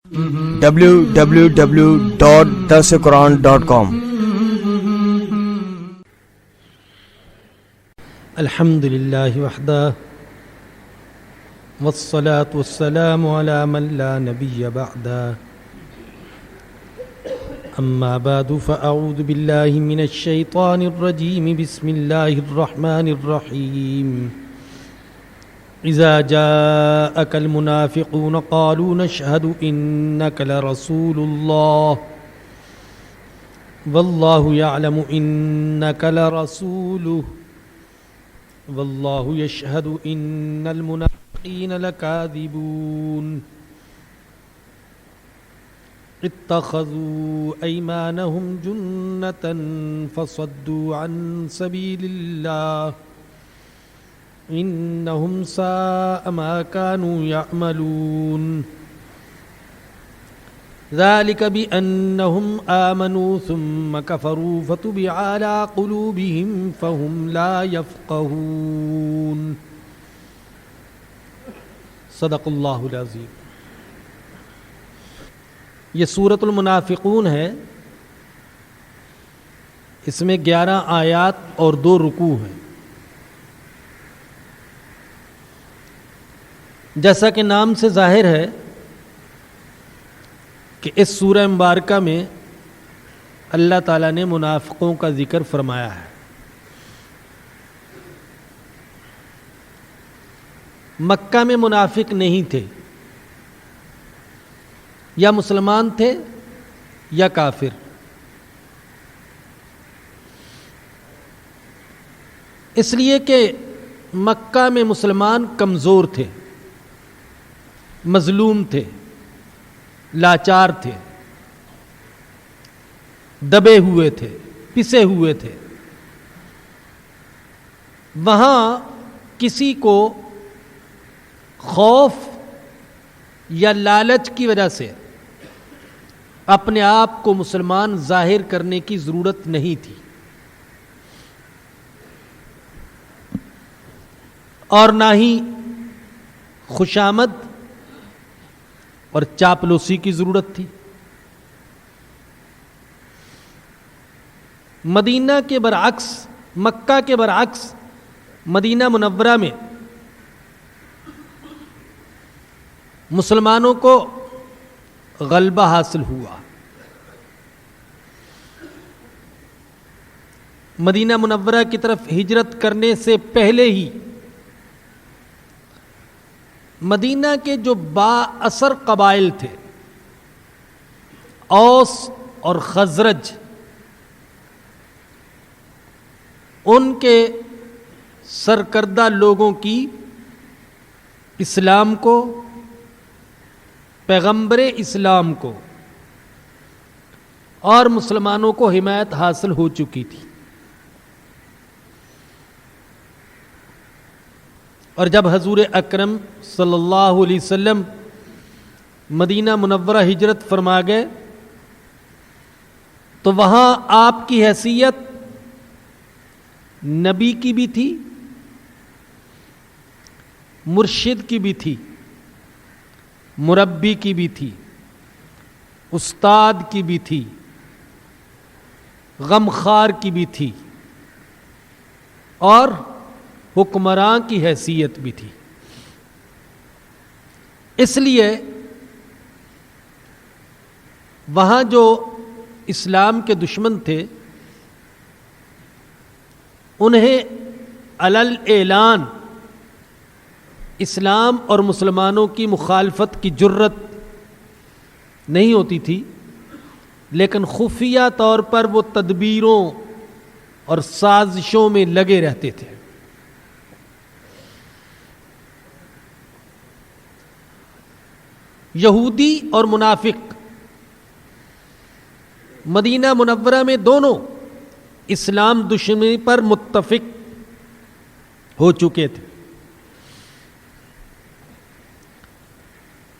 www.darsequran.com الحمد لله وحده والصلاة والسلام على من لا نبي بعده أما بعد فأعوذ بالله من الشيطان الرجيم بسم الله الرحمن الرحيم إذا جاءك المنافقون قالوا نشهد إنك لرسول الله والله يعلم إنك لرسوله والله يشهد إن المنافقين لكاذبون اتخذوا أيمانهم جنة فصدوا عن سبيل الله إنهم ساء ما كانوا يعملون ذلك بأنهم آمنوا ثم كفروا فتبع على قلوبهم فهم لا يفقهون صدق اللہ العظیم۔ یہ سورۃ المنافقون ہے، اس میں 11 آیات اور 2 رکوع ہیں۔ جیسا کہ نام سے ظاہر ہے کہ اس سورہ مبارکہ میں اللہ تعالیٰ نے منافقوں کا ذکر فرمایا ہے۔ مکہ میں منافق نہیں تھے، یا مسلمان تھے یا کافر۔ اس لیے کہ مکہ میں مسلمان کمزور تھے، مظلوم تھے، لاچار تھے، دبے ہوئے تھے، پسے ہوئے تھے۔ وہاں کسی کو خوف یا لالچ کی وجہ سے اپنے آپ کو مسلمان ظاہر کرنے کی ضرورت نہیں تھی، اور نہ ہی خوشامد اور چاپلوسی کی ضرورت تھی۔ مدینہ کے برعکس، مکہ کے برعکس مدینہ منورہ میں مسلمانوں کو غلبہ حاصل ہوا۔ مدینہ منورہ کی طرف ہجرت کرنے سے پہلے ہی مدینہ کے جو با اثر قبائل تھے، اوس اور خزرج، ان کے سرکردہ لوگوں کی اسلام کو، پیغمبر اسلام کو اور مسلمانوں کو حمایت حاصل ہو چکی تھی۔ اور جب حضور اکرم صلی اللہ علیہ وسلم مدینہ منورہ ہجرت فرما گئے تو وہاں آپ کی حیثیت نبی کی بھی تھی، مرشد کی بھی تھی، مربی کی بھی تھی، استاد کی بھی تھی، غمخوار کی بھی تھی، اور حکمراں کی حیثیت بھی تھی۔ اس لیے وہاں جو اسلام کے دشمن تھے انہیں علل اعلان اسلام اور مسلمانوں کی مخالفت کی جرت نہیں ہوتی تھی، لیکن خفیہ طور پر وہ تدبیروں اور سازشوں میں لگے رہتے تھے۔ یہودی اور منافق مدینہ منورہ میں دونوں اسلام دشمنی پر متفق ہو چکے تھے،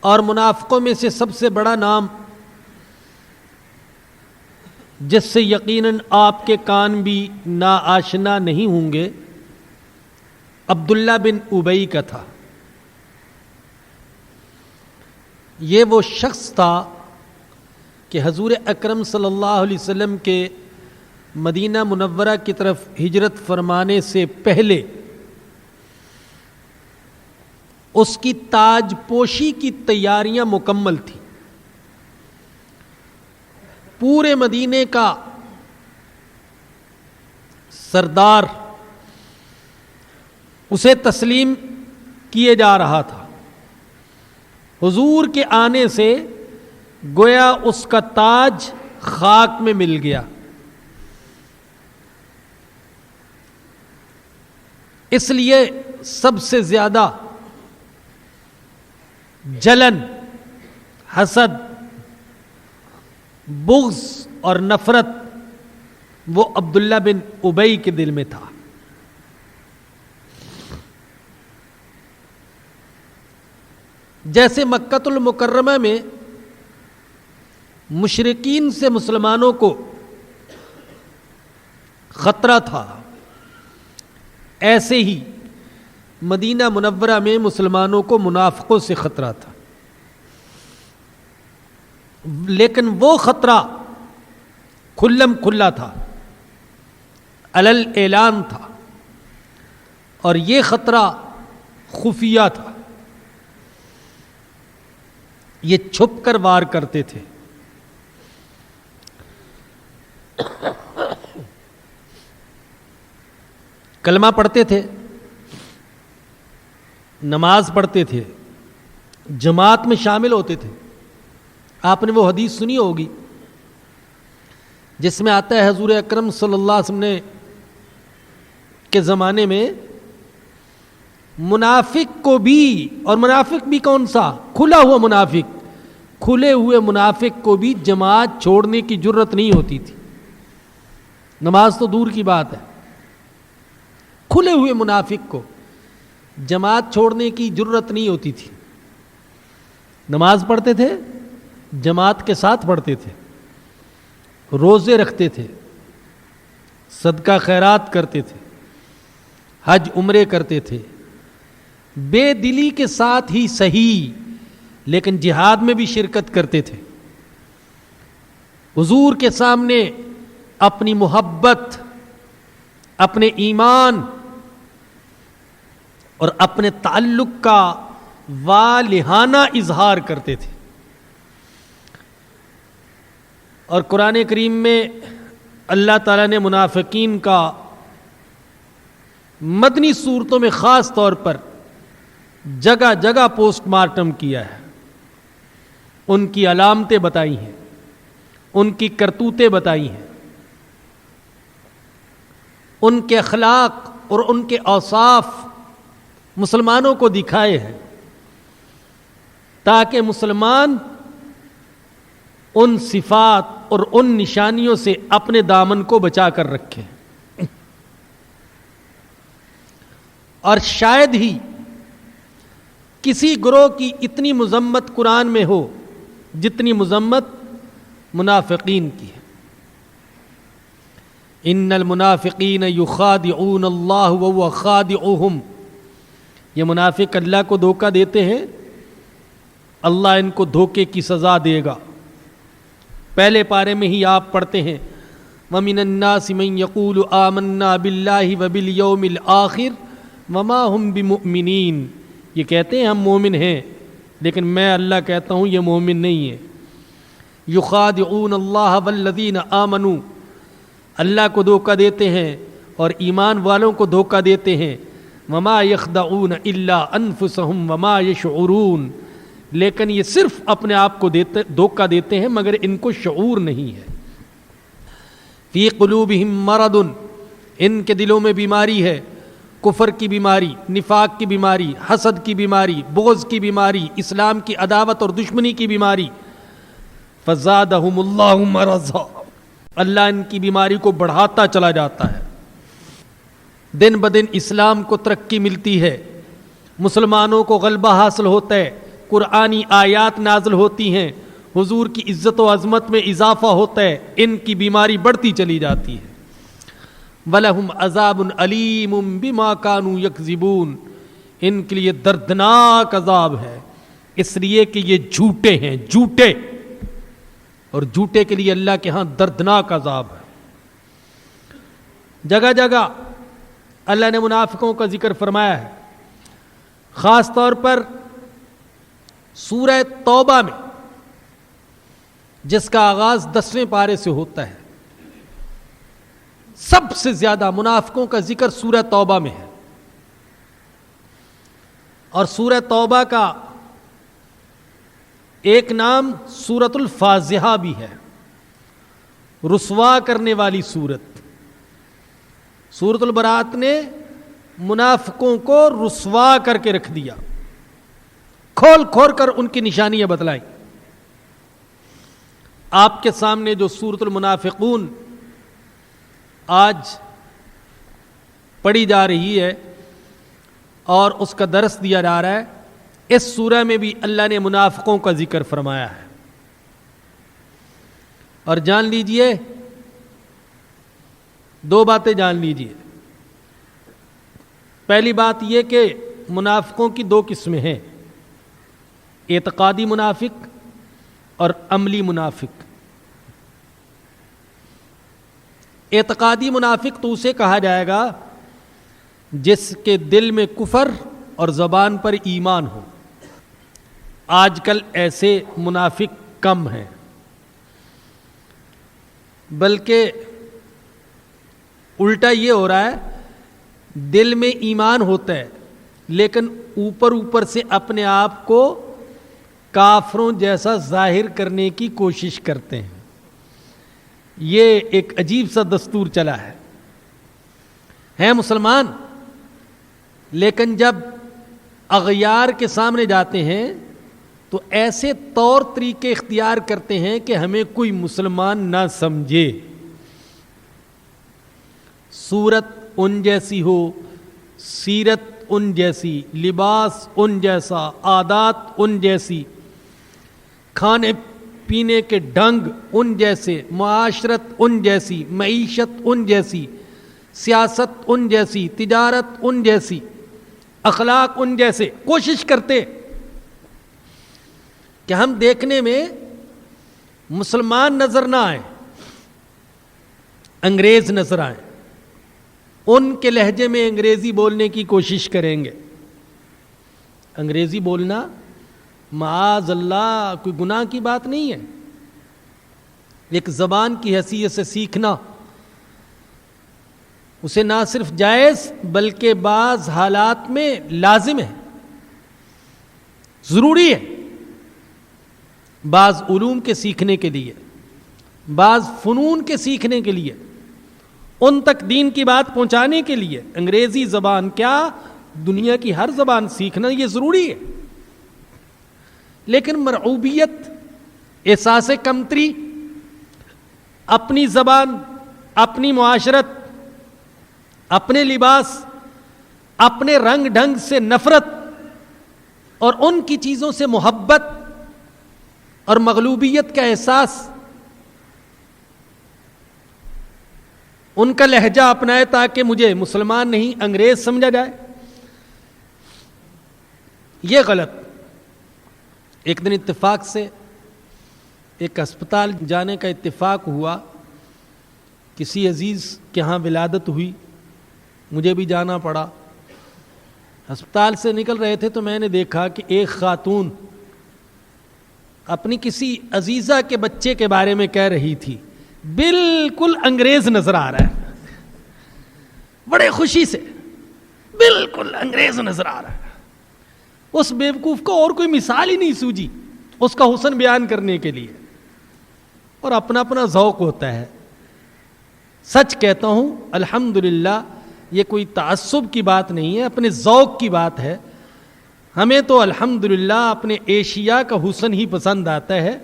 اور منافقوں میں سے سب سے بڑا نام جس سے یقیناً آپ کے کان بھی ناآشنا نہیں ہوں گے، عبداللہ بن ابی کا تھا۔ یہ وہ شخص تھا کہ حضور اکرم صلی اللہ علیہ وسلم کے مدینہ منورہ کی طرف ہجرت فرمانے سے پہلے اس کی تاج پوشی کی تیاریاں مکمل تھیں. پورے مدینے کا سردار اسے تسلیم کیے جا رہا تھا. حضور کے آنے سے گویا اس کا تاج خاک میں مل گیا. اس لیے سب سے زیادہ جلن، حسد، بغض اور نفرت وہ عبداللہ بن ابی کے دل میں تھا. جیسے مکہ المکرمہ میں مشرکین سے مسلمانوں کو خطرہ تھا، ایسے ہی مدینہ منورہ میں مسلمانوں کو منافقوں سے خطرہ تھا. لیکن وہ خطرہ کھلم کھلا تھا، علل اعلان تھا، اور یہ خطرہ خفیہ تھا. یہ چھپ کر وار کرتے تھے. کلمہ پڑھتے تھے، نماز پڑھتے تھے، جماعت میں شامل ہوتے تھے. آپ نے وہ حدیث سنی ہوگی جس میں آتا ہے حضور اکرم صلی اللہ علیہ وسلم کے زمانے میں منافق کو بھی، اور منافق بھی کون سا؟ کھلا ہوا منافق، کھلے ہوئے منافق کو بھی جماعت چھوڑنے کی جرت نہیں ہوتی تھی. نماز تو دور کی بات ہے، کھلے ہوئے منافق کو جماعت چھوڑنے کی جرت نہیں ہوتی تھی. نماز پڑھتے تھے، جماعت کے ساتھ پڑھتے تھے، روزے رکھتے تھے، صدقہ خیرات کرتے تھے، حج عمرے کرتے تھے، بے دلی کے ساتھ ہی صحیح لیکن جہاد میں بھی شرکت کرتے تھے. حضور کے سامنے اپنی محبت، اپنے ایمان اور اپنے تعلق کا والہانہ اظہار کرتے تھے. اور قرآن کریم میں اللہ تعالیٰ نے منافقین کا مدنی صورتوں میں خاص طور پر جگہ جگہ پوسٹ مارٹم کیا ہے. ان کی علامتیں بتائی ہیں، ان کی کرتوتیں بتائی ہیں، ان کے اخلاق اور ان کے اوصاف مسلمانوں کو دکھائے ہیں تاکہ مسلمان ان صفات اور ان نشانیوں سے اپنے دامن کو بچا کر رکھیں. اور شاید ہی کسی گروہ کی اتنی مذمت قرآن میں ہو جتنی مذمت منافقین کی ہے. ان المنافقین یخادعون اللہ وهو خادعهم. یہ منافق اللہ کو دھوکہ دیتے ہیں، اللہ ان کو دھوکے کی سزا دے گا. پہلے پارے میں ہی آپ پڑھتے ہیں وَمِنَ النَّاسِ مَن يَقُولُ آمَنَّا بِاللَّهِ وَبِالْيَوْمِ الْآخِرِ وَمَا هُمْ بِمُؤْمِنِينَ. یہ کہتے ہیں ہم مومن ہیں، لیکن میں اللہ کہتا ہوں یہ مومن نہیں ہے. یخادعون اللہ والذین آمنوا. اللہ کو دھوکہ دیتے ہیں اور ایمان والوں کو دھوکہ دیتے ہیں. وما یخدعون الا انفسهم وما یشعرون. لیکن یہ صرف اپنے آپ کو دھوکہ دیتے ہیں مگر ان کو شعور نہیں ہے. فی قلوبہم مرض. ان کے دلوں میں بیماری ہے، کفر کی بیماری، نفاق کی بیماری، حسد کی بیماری، بغض کی بیماری، اسلام کی عداوت اور دشمنی کی بیماری. فزادہم اللہ مرضا. اللہ ان کی بیماری کو بڑھاتا چلا جاتا ہے. دن بدن اسلام کو ترقی ملتی ہے، مسلمانوں کو غلبہ حاصل ہوتا ہے، قرآنی آیات نازل ہوتی ہیں، حضور کی عزت و عظمت میں اضافہ ہوتا ہے، ان کی بیماری بڑھتی چلی جاتی ہے. وَلَهُمْ عَذَابٌ عَلِيمٌ بِمَا كَانُوا يَكْذِبُونَ. ان کے لیے دردناک عذاب ہے اس لیے کہ یہ جھوٹے ہیں، جھوٹے، اور جھوٹے کے لیے اللہ کے ہاں دردناک عذاب ہے۔ جگہ جگہ اللہ نے منافقوں کا ذکر فرمایا ہے، خاص طور پر سورہ توبہ میں، جس کا آغاز 10ویں پارے سے ہوتا ہے۔ سب سے زیادہ منافقوں کا ذکر سورہ توبہ میں ہے، اور سورہ توبہ کا ایک نام سورۃ الفاضحہ بھی ہے، رسوا کرنے والی سورت۔ سورۃ البراۃ نے منافقوں کو رسوا کر کے رکھ دیا، کھول کھول کر ان کی نشانیاں بتلائیں۔ آپ کے سامنے جو سورۃ المنافقون آج پڑھی جا رہی ہے اور اس کا درس دیا جا رہا ہے، اس سورہ میں بھی اللہ نے منافقوں کا ذکر فرمایا ہے۔ اور جان لیجئے، دو باتیں جان لیجئے۔ پہلی بات یہ کہ منافقوں کی دو قسمیں ہیں، اعتقادی منافق اور عملی منافق۔ اعتقادی منافق تو اسے کہا جائے گا جس کے دل میں کفر اور زبان پر ایمان ہو۔ آج کل ایسے منافق کم ہیں، بلکہ الٹا یہ ہو رہا ہے، دل میں ایمان ہوتا ہے لیکن اوپر اوپر سے اپنے آپ کو کافروں جیسا ظاہر کرنے کی کوشش کرتے ہیں۔ یہ ایک عجیب سا دستور چلا ہے مسلمان، لیکن جب اغیار کے سامنے جاتے ہیں تو ایسے طور طریقے اختیار کرتے ہیں کہ ہمیں کوئی مسلمان نہ سمجھے۔ صورت ان جیسی ہو، سیرت ان جیسی، لباس ان جیسا، عادات ان جیسی، کھانے پینے کے ڈھنگ ان جیسے، معاشرت ان جیسی، معیشت ان جیسی، سیاست ان جیسی، تجارت ان جیسی، اخلاق ان جیسے، کوشش کرتے کہ ہم دیکھنے میں مسلمان نظر نہ آئیں، انگریز نظر آئیں، ان کے لہجے میں انگریزی بولنے کی کوشش کریں گے۔ انگریزی بولنا معاذ اللہ کوئی گناہ کی بات نہیں ہے، ایک زبان کی حیثیت سے سیکھنا اسے نہ صرف جائز بلکہ بعض حالات میں لازم ہے، ضروری ہے۔ بعض علوم کے سیکھنے کے لیے، بعض فنون کے سیکھنے کے لیے، ان تک دین کی بات پہنچانے کے لیے انگریزی زبان کیا دنیا کی ہر زبان سیکھنا یہ ضروری ہے۔ لیکن مرعوبیت، احساس کمتری، اپنی زبان، اپنی معاشرت، اپنے لباس، اپنے رنگ ڈھنگ سے نفرت اور ان کی چیزوں سے محبت اور مغلوبیت کا احساس، ان کا لہجہ اپنائے تاکہ مجھے مسلمان نہیں انگریز سمجھا جائے، یہ غلط۔ ایک دن اتفاق سے ایک ہسپتال جانے کا اتفاق ہوا، کسی عزیز کے ہاں ولادت ہوئی، مجھے بھی جانا پڑا۔ ہسپتال سے نکل رہے تھے تو میں نے دیکھا کہ ایک خاتون اپنی کسی عزیزہ کے بچے کے بارے میں کہہ رہی تھی، بالکل انگریز نظر آ رہا ہے، بڑے خوشی سے، بالکل انگریز نظر آ رہا ہے۔ اس بیوقوف کو اور کوئی مثال ہی نہیں سوجی اس کا حسن بیان کرنے کے لیے، اور اپنا اپنا ذوق ہوتا ہے۔ سچ کہتا ہوں الحمدللہ، یہ کوئی تعصب کی بات نہیں ہے، اپنے ذوق کی بات ہے۔ ہمیں تو الحمدللہ اپنے ایشیا کا حسن ہی پسند آتا ہے،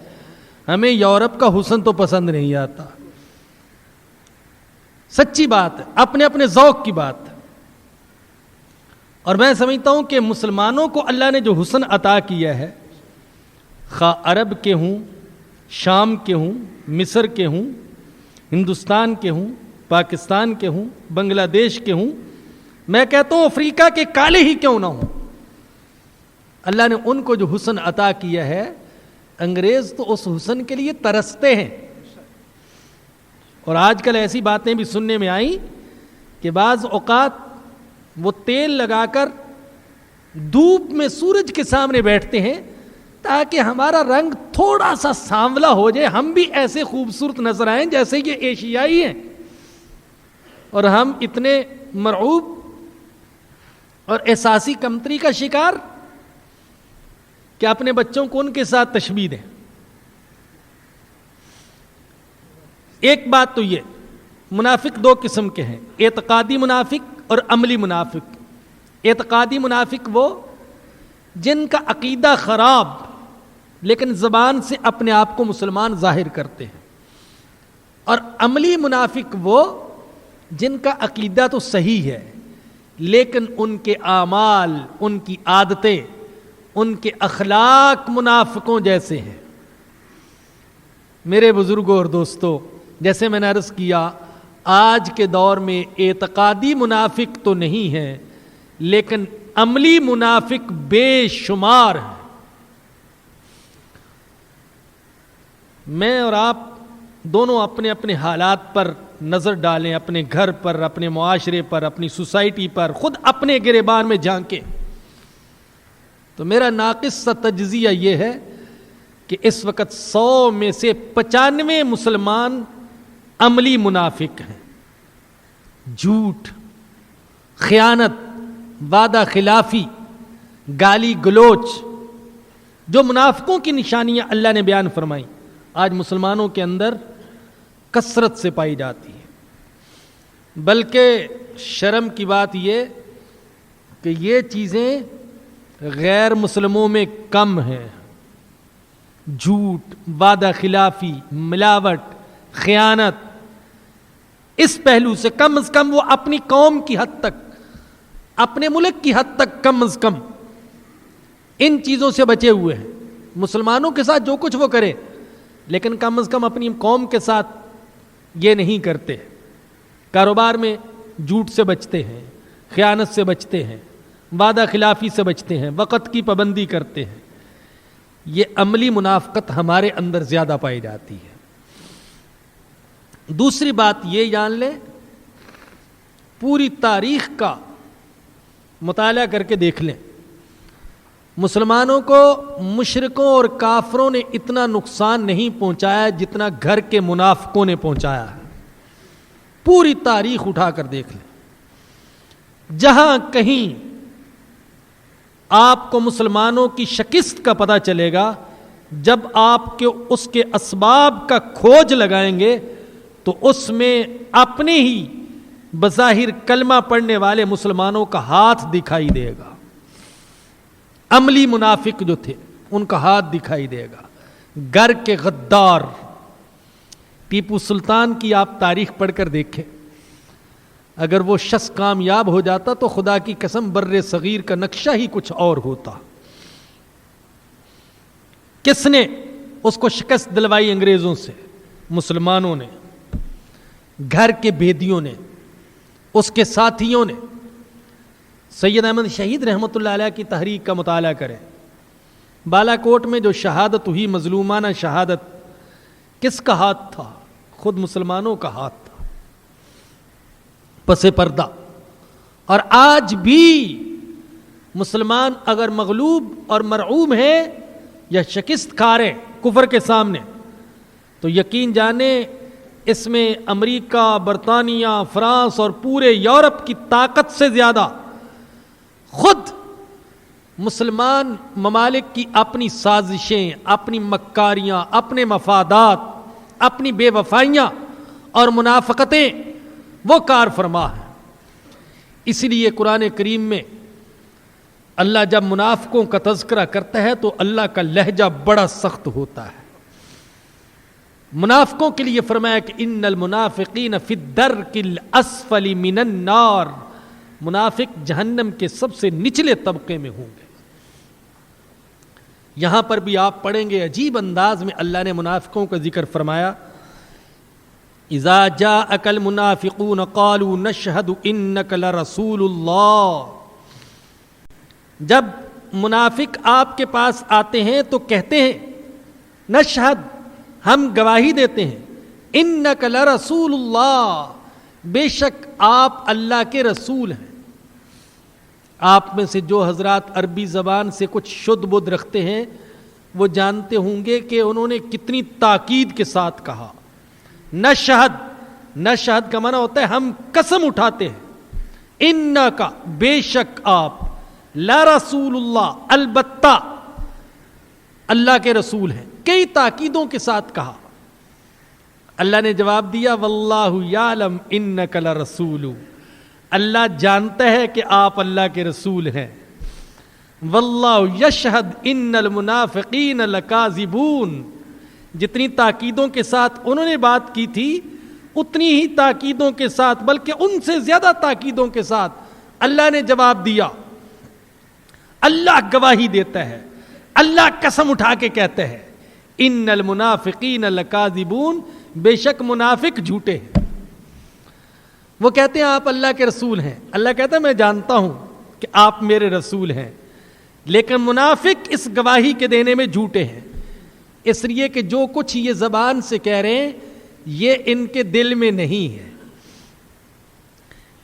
ہمیں یورپ کا حسن تو پسند نہیں آتا۔ سچی بات ہے، اپنے اپنے ذوق کی بات ہے۔ اور میں سمجھتا ہوں کہ مسلمانوں کو اللہ نے جو حسن عطا کیا ہے، خواہ عرب کے ہوں، شام کے ہوں، مصر کے ہوں، ہندوستان کے ہوں، پاکستان کے ہوں، بنگلہ دیش کے ہوں، میں کہتا ہوں افریقہ کے کالے ہی کیوں نہ ہوں، اللہ نے ان کو جو حسن عطا کیا ہے، انگریز تو اس حسن کے لیے ترستے ہیں. اور آج کل ایسی باتیں بھی سننے میں آئیں کہ بعض اوقات وہ تیل لگا کر دھوپ میں سورج کے سامنے بیٹھتے ہیں تاکہ ہمارا رنگ تھوڑا سا سانولا ہو جائے، ہم بھی ایسے خوبصورت نظر آئیں جیسے یہ ایشیائی ہیں. اور ہم اتنے مرعوب اور احساسی کمتری کا شکار کہ اپنے بچوں کو ان کے ساتھ تشبیہ دیں. ایک بات تو یہ، منافق دو قسم کے ہیں، اعتقادی منافق اور عملی منافق. اعتقادی منافق وہ جن کا عقیدہ خراب لیکن زبان سے اپنے آپ کو مسلمان ظاہر کرتے ہیں، اور عملی منافق وہ جن کا عقیدہ تو صحیح ہے لیکن ان کے اعمال، ان کی عادتیں، ان کے اخلاق منافقوں جیسے ہیں. میرے بزرگوں اور دوستوں، جیسے میں نے عرض کیا، آج کے دور میں اعتقادی منافق تو نہیں ہے لیکن عملی منافق بے شمار ہیں. میں اور آپ دونوں اپنے اپنے حالات پر نظر ڈالیں، اپنے گھر پر، اپنے معاشرے پر، اپنی سوسائٹی پر، خود اپنے گریبان میں جھانکیں. تو میرا ناقص سا تجزیہ یہ ہے کہ اس وقت 100 میں سے 95 مسلمان عملی منافق ہیں. جھوٹ، خیانت، وعدہ خلافی، گالی گلوچ، جو منافقوں کی نشانیاں اللہ نے بیان فرمائی، آج مسلمانوں کے اندر کثرت سے پائی جاتی ہے. بلکہ شرم کی بات یہ کہ یہ چیزیں غیر مسلموں میں کم ہیں. جھوٹ، وعدہ خلافی، ملاوٹ، خیانت، اس پہلو سے کم از کم وہ اپنی قوم کی حد تک، اپنے ملک کی حد تک کم از کم ان چیزوں سے بچے ہوئے ہیں. مسلمانوں کے ساتھ جو کچھ وہ کرے لیکن کم از کم اپنی قوم کے ساتھ یہ نہیں کرتے. کاروبار میں جھوٹ سے بچتے ہیں، خیانت سے بچتے ہیں، وعدہ خلافی سے بچتے ہیں، وقت کی پابندی کرتے ہیں. یہ عملی منافقت ہمارے اندر زیادہ پائی جاتی ہے. دوسری بات یہ جان لیں، پوری تاریخ کا مطالعہ کر کے دیکھ لیں، مسلمانوں کو مشرکوں اور کافروں نے اتنا نقصان نہیں پہنچایا جتنا گھر کے منافقوں نے پہنچایا ہے. پوری تاریخ اٹھا کر دیکھ لیں، جہاں کہیں آپ کو مسلمانوں کی شکست کا پتہ چلے گا، جب آپ کے اس کے اسباب کا کھوج لگائیں گے تو اس میں اپنے ہی بظاہر کلمہ پڑھنے والے مسلمانوں کا ہاتھ دکھائی دے گا. عملی منافق جو تھے ان کا ہاتھ دکھائی دے گا. گھر کے غدار، ٹیپو سلطان کی آپ تاریخ پڑھ کر دیکھیں، اگر وہ شخص کامیاب ہو جاتا تو خدا کی قسم بر صغیر کا نقشہ ہی کچھ اور ہوتا. کس نے اس کو شکست دلوائی؟ انگریزوں سے، مسلمانوں نے، گھر کے بھیدیوں نے، اس کے ساتھیوں نے. سید احمد شہید رحمۃ اللہ علیہ کی تحریک کا مطالعہ کریں. بالا کوٹ میں جو شہادت ہوئی، مظلومانہ شہادت، کس کا ہاتھ تھا؟ خود مسلمانوں کا ہاتھ تھا، پس پردہ. اور آج بھی مسلمان اگر مغلوب اور مرعوب ہیں یا شکست کھا رہے کفر کے سامنے، تو یقین جانیں اس میں امریکہ، برطانیہ، فرانس اور پورے یورپ کی طاقت سے زیادہ خود مسلمان ممالک کی اپنی سازشیں، اپنی مکاریاں، اپنے مفادات، اپنی بے وفائیاں اور منافقتیں وہ کار فرما ہیں. اس لیے قرآن کریم میں اللہ جب منافقوں کا تذکرہ کرتا ہے تو اللہ کا لہجہ بڑا سخت ہوتا ہے. منافقوں کے لیے فرمایا کہ ان المنافقین فی الدرک الاسفل من النار، منافق جہنم کے سب سے نچلے طبقے میں ہوں گے. یہاں پر بھی آپ پڑھیں گے عجیب انداز میں اللہ نے منافقوں کا ذکر فرمایا. اذا جاءک المنافقون قالوا نشہد انک لرسول اللہ. جب منافق آپ کے پاس آتے ہیں تو کہتے ہیں نشہد، ہم گواہی دیتے ہیں، انک لرسول اللہ، بے شک آپ اللہ کے رسول ہیں۔ آپ میں سے جو حضرات عربی زبان سے کچھ شد بدھ رکھتے ہیں وہ جانتے ہوں گے کہ انہوں نے کتنی تاکید کے ساتھ کہا نشہد۔ نشہد کا معنی ہوتا ہے ہم قسم اٹھاتے ہیں، انکا، بے شک آپ، لرسول اللہ، البتہ اللہ کے رسول ہیں۔ کئی تاکیدوں کے ساتھ کہا۔ اللہ نے جواب دیا واللہ یعلم انک لرسول، اللہ جانتا ہے کہ آپ اللہ کے رسول ہیں۔ واللہ یشہد ان المنافقین لکاذبون، جتنی تاکیدوں کے ساتھ انہوں نے بات کی تھی اتنی ہی تاکیدوں کے ساتھ، بلکہ ان سے زیادہ تاکیدوں کے ساتھ اللہ نے جواب دیا۔ اللہ گواہی دیتا ہے، اللہ قسم اٹھا کے کہتا ہے ان المنافقین لکاذبون، بے شک منافق جھوٹے ہیں۔ وہ کہتے ہیں آپ اللہ کے رسول ہیں، اللہ کہتا ہے میں جانتا ہوں کہ آپ میرے رسول ہیں، لیکن منافق اس گواہی کے دینے میں جھوٹے ہیں، اس لیے کہ جو کچھ یہ زبان سے کہہ رہے ہیں یہ ان کے دل میں نہیں ہے۔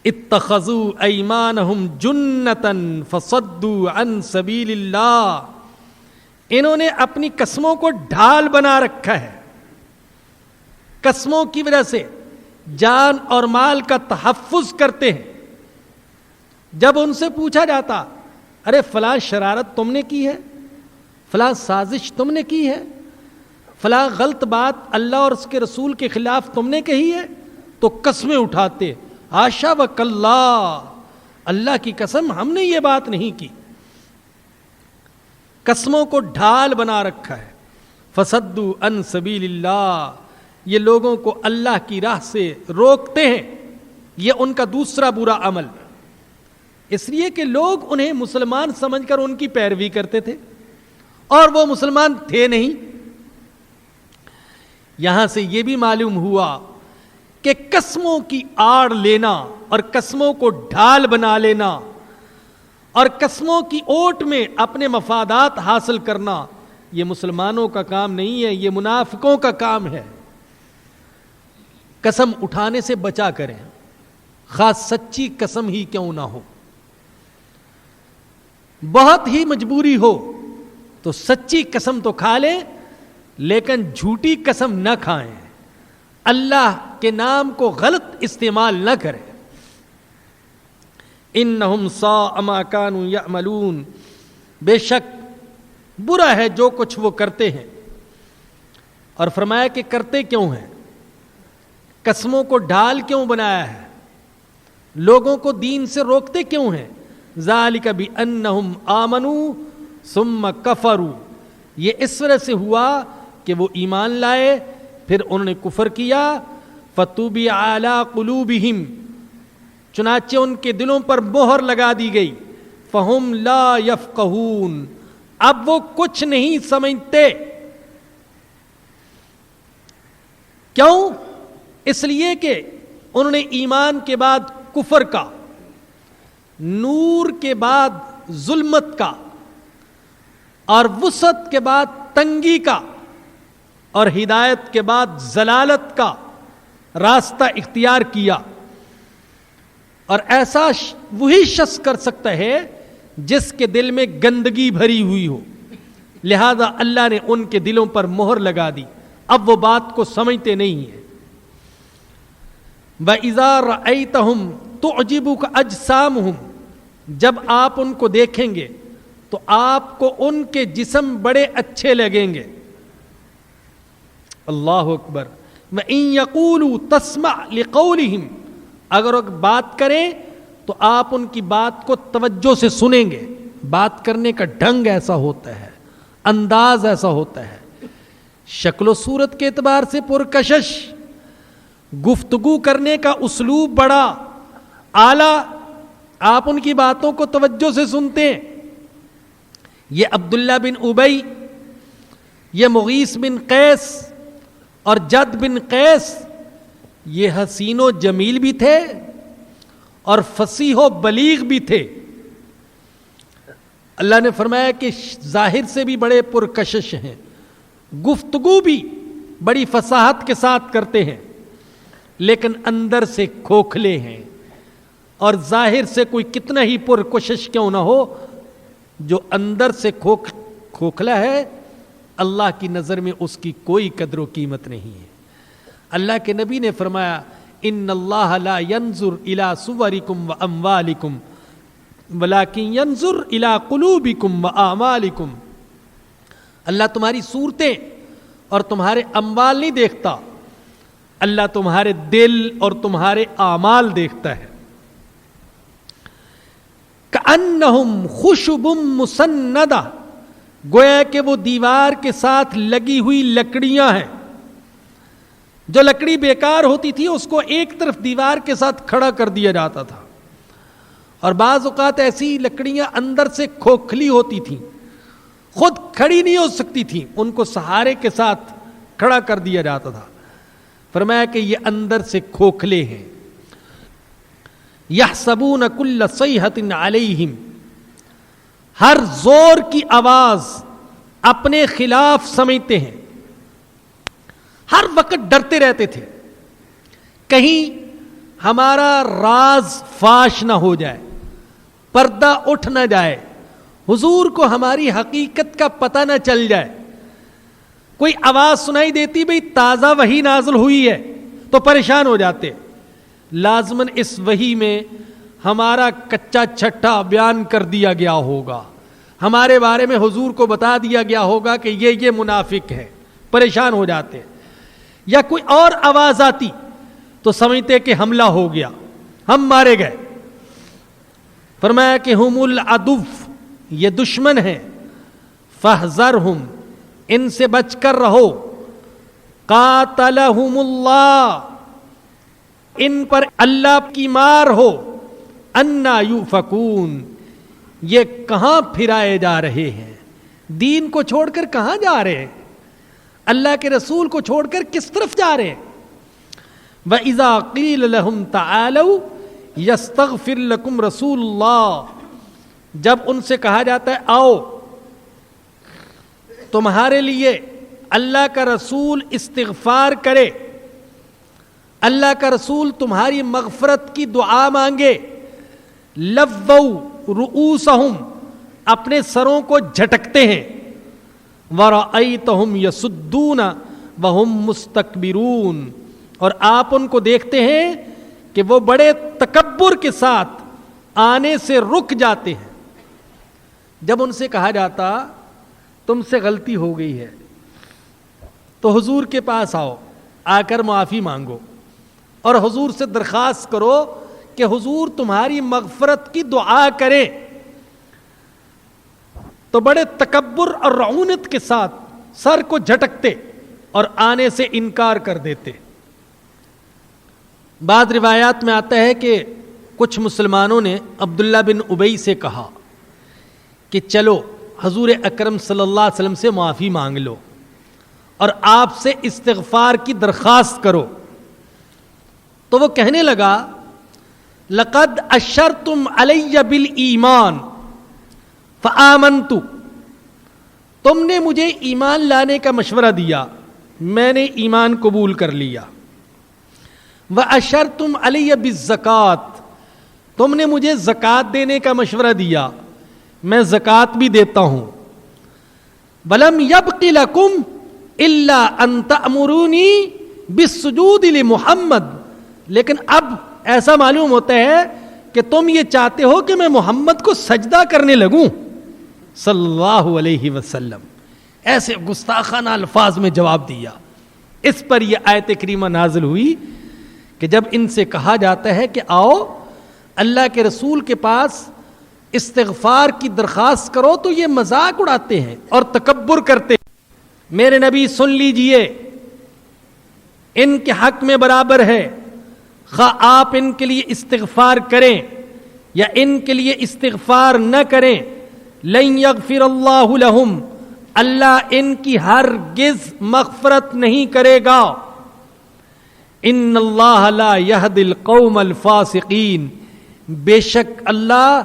اتخذوا ایمانہم جنتا فصدوا عن سبیل اللہ، انہوں نے اپنی قسموں کو ڈھال بنا رکھا ہے، قسموں کی وجہ سے جان اور مال کا تحفظ کرتے ہیں۔ جب ان سے پوچھا جاتا ارے فلاں شرارت تم نے کی ہے، فلاں سازش تم نے کی ہے، فلاں غلط بات اللہ اور اس کے رسول کے خلاف تم نے کہی ہے، تو قسمیں اٹھاتے، حاشا وکاللہ، اللہ کی قسم ہم نے یہ بات نہیں کی۔ قسموں کو ڈھال بنا رکھا ہے۔ فصدوا عن سبیل اللہ، یہ لوگوں کو اللہ کی راہ سے روکتے ہیں، یہ ان کا دوسرا برا عمل، اس لیے کہ لوگ انہیں مسلمان سمجھ کر ان کی پیروی کرتے تھے اور وہ مسلمان تھے نہیں۔ یہاں سے یہ بھی معلوم ہوا کہ قسموں کی آڑ لینا اور قسموں کو ڈھال بنا لینا اور قسموں کی اوٹ میں اپنے مفادات حاصل کرنا یہ مسلمانوں کا کام نہیں ہے، یہ منافقوں کا کام ہے۔ قسم اٹھانے سے بچا کریں، خاص سچی قسم ہی کیوں نہ ہو۔ بہت ہی مجبوری ہو تو سچی قسم تو کھا لیں، لیکن جھوٹی قسم نہ کھائیں، اللہ کے نام کو غلط استعمال نہ کریں۔ انہم ساء ما کانوا یعملون، بے شک برا ہے جو کچھ وہ کرتے ہیں۔ اور فرمایا کہ کرتے کیوں ہیں، قسموں کو ڈھال کیوں بنایا ہے، لوگوں کو دین سے روکتے کیوں ہیں؟ ذالک بانہم آمنوا ثم کفروا، یہ اس وجہ سے ہوا کہ وہ ایمان لائے پھر انہوں نے کفر کیا۔ فطبع علی قلوبہم، چنانچہ ان کے دلوں پر مہر لگا دی گئی۔ فہم لا یفقہون، اب وہ کچھ نہیں سمجھتے۔ کیوں؟ اس لیے کہ انہوں نے ایمان کے بعد کفر کا، نور کے بعد ظلمت کا، اور وسعت کے بعد تنگی کا، اور ہدایت کے بعد ضلالت کا راستہ اختیار کیا۔ اور ایسا وہی شخص کر سکتا ہے جس کے دل میں گندگی بھری ہوئی ہو، لہذا اللہ نے ان کے دلوں پر مہر لگا دی، اب وہ بات کو سمجھتے نہیں ہیں۔ وَإِذَا رَأَيْتَهُمْ تُعْجِبُكَ أَجْسَامُهُمْ، جب آپ ان کو دیکھیں گے تو آپ کو ان کے جسم بڑے اچھے لگیں گے۔ اللہ اکبر۔ وَإِن يَقُولُوا تَسْمَعْ لِقَوْلِهِمْ، اگر وہ بات کریں تو آپ ان کی بات کو توجہ سے سنیں گے۔ بات کرنے کا ڈھنگ ایسا ہوتا ہے، انداز ایسا ہوتا ہے، شکل و صورت کے اعتبار سے پرکشش، گفتگو کرنے کا اسلوب بڑا اعلیٰ، آپ ان کی باتوں کو توجہ سے سنتے ہیں۔ یہ عبداللہ بن ابی، یہ مغیث بن قیس اور جد بن قیس، یہ حسین و جمیل بھی تھے اور فصیح و بلیغ بھی تھے۔ اللہ نے فرمایا کہ ظاہر سے بھی بڑے پرکشش ہیں، گفتگو بھی بڑی فصاحت کے ساتھ کرتے ہیں، لیکن اندر سے کھوکھلے ہیں. اور ظاہر سے کوئی کتنا ہی پرکشش کیوں نہ ہو، جو اندر سے کھوکھلا ہے، اللہ کی نظر میں اس کی کوئی قدر و قیمت نہیں ہے. اللہ کے نبی نے فرمایا ان اللہ لا ينظر الى صورکم واموالکم ولکن ينظر الى قلوبکم واعمالکم. اللہ تمہاری صورتیں اور تمہارے اموال نہیں دیکھتا، اللہ تمہارے دل اور تمہارے اعمال دیکھتا ہے. کأنہم خشب مسندہ، گویا کہ وہ دیوار کے ساتھ لگی ہوئی لکڑیاں ہیں. جو لکڑی بیکار ہوتی تھی اس کو ایک طرف دیوار کے ساتھ کھڑا کر دیا جاتا تھا، اور بعض اوقات ایسی لکڑیاں اندر سے کھوکھلی ہوتی تھیں، خود کھڑی نہیں ہو سکتی تھیں، ان کو سہارے کے ساتھ کھڑا کر دیا جاتا تھا. فرمایا کہ یہ اندر سے کھوکھلے ہیں. یحسبون کل صیحۃ علیہم، ہر زور کی آواز اپنے خلاف سمجھتے ہیں، ہر وقت ڈرتے رہتے تھے کہیں ہمارا راز فاش نہ ہو جائے، پردہ اٹھ نہ جائے، حضور کو ہماری حقیقت کا پتہ نہ چل جائے. کوئی آواز سنائی دیتی بھئی تازہ وحی نازل ہوئی ہے تو پریشان ہو جاتے، لازماً اس وحی میں ہمارا کچا چھٹا بیان کر دیا گیا ہوگا، ہمارے بارے میں حضور کو بتا دیا گیا ہوگا کہ یہ منافق ہے، پریشان ہو جاتے. یا کوئی اور آواز آتی تو سمجھتے کہ حملہ ہو گیا، ہم مارے گئے. فرمایا کہ ہم العدو، یہ دشمن ہیں، فاحذرہم، ان سے بچ کر رہو. قاتلہم اللہ، ان پر اللہ کی مار ہو. انا یوفکون، یہ کہاں پھرائے جا رہے ہیں، دین کو چھوڑ کر کہاں جا رہے ہیں، اللہ کے رسول کو چھوڑ کر کس طرف جا رہے ہیں. وَإِذَا قِيلَ لَهُمْ تَعَالَوْا يَسْتَغْفِرْ لَكُمْ رَسُولُ اللَّهِ، جب ان سے کہا جاتا ہے آؤ تمہارے لیے اللہ کا رسول استغفار کرے، اللہ کا رسول تمہاری مغفرت کی دعا مانگے. لَوَّوْا رُؤُوسَهُمْ، اپنے سروں کو جھٹکتے ہیں. وَرَأَيْتَهُمْ يَصُدُّونَ وَهُمْ مُسْتَكْبِرُونَ، اور آپ ان کو دیکھتے ہیں کہ وہ بڑے تکبر کے ساتھ آنے سے رک جاتے ہیں. جب ان سے کہا جاتا تم سے غلطی ہو گئی ہے تو حضور کے پاس آؤ، آ کر معافی مانگو اور حضور سے درخواست کرو کہ حضور تمہاری مغفرت کی دعا کرے، تو بڑے تکبر اور رعونت کے ساتھ سر کو جھٹکتے اور آنے سے انکار کر دیتے. بعض روایات میں آتا ہے کہ کچھ مسلمانوں نے عبداللہ بن ابی سے کہا کہ چلو حضور اکرم صلی اللہ علیہ وسلم سے معافی مانگ لو اور آپ سے استغفار کی درخواست کرو. تو وہ کہنے لگا لقد اشرتم علی بالایمان فآمنت، تم نے مجھے ایمان لانے کا مشورہ دیا، میں نے ایمان قبول کر لیا. واشرتم علی بالزکوۃ، تم نے مجھے زکوٰۃ دینے کا مشورہ دیا، میں زکوٰۃ بھی دیتا ہوں. ولم یبق لکم الا ان تأمرونی بالسجود لمحمد، لیکن اب ایسا معلوم ہوتا ہے کہ تم یہ چاہتے ہو کہ میں محمد کو سجدہ کرنے لگوں صلی اللہ علیہ وسلم. ایسے گستاخانہ الفاظ میں جواب دیا. اس پر یہ آیت کریمہ نازل ہوئی کہ جب ان سے کہا جاتا ہے کہ آؤ اللہ کے رسول کے پاس استغفار کی درخواست کرو تو یہ مذاق اڑاتے ہیں اور تکبر کرتے ہیں. میرے نبی سن لیجئے، ان کے حق میں برابر ہے، خواہ آپ ان کے لیے استغفار کریں یا ان کے لیے استغفار نہ کریں. لن یغفر اللہ لہم، اللہ ان کی ہرگز مغفرت نہیں کرے گا. ان اللہ لا یہدی القوم الفاسقین، بے شک اللہ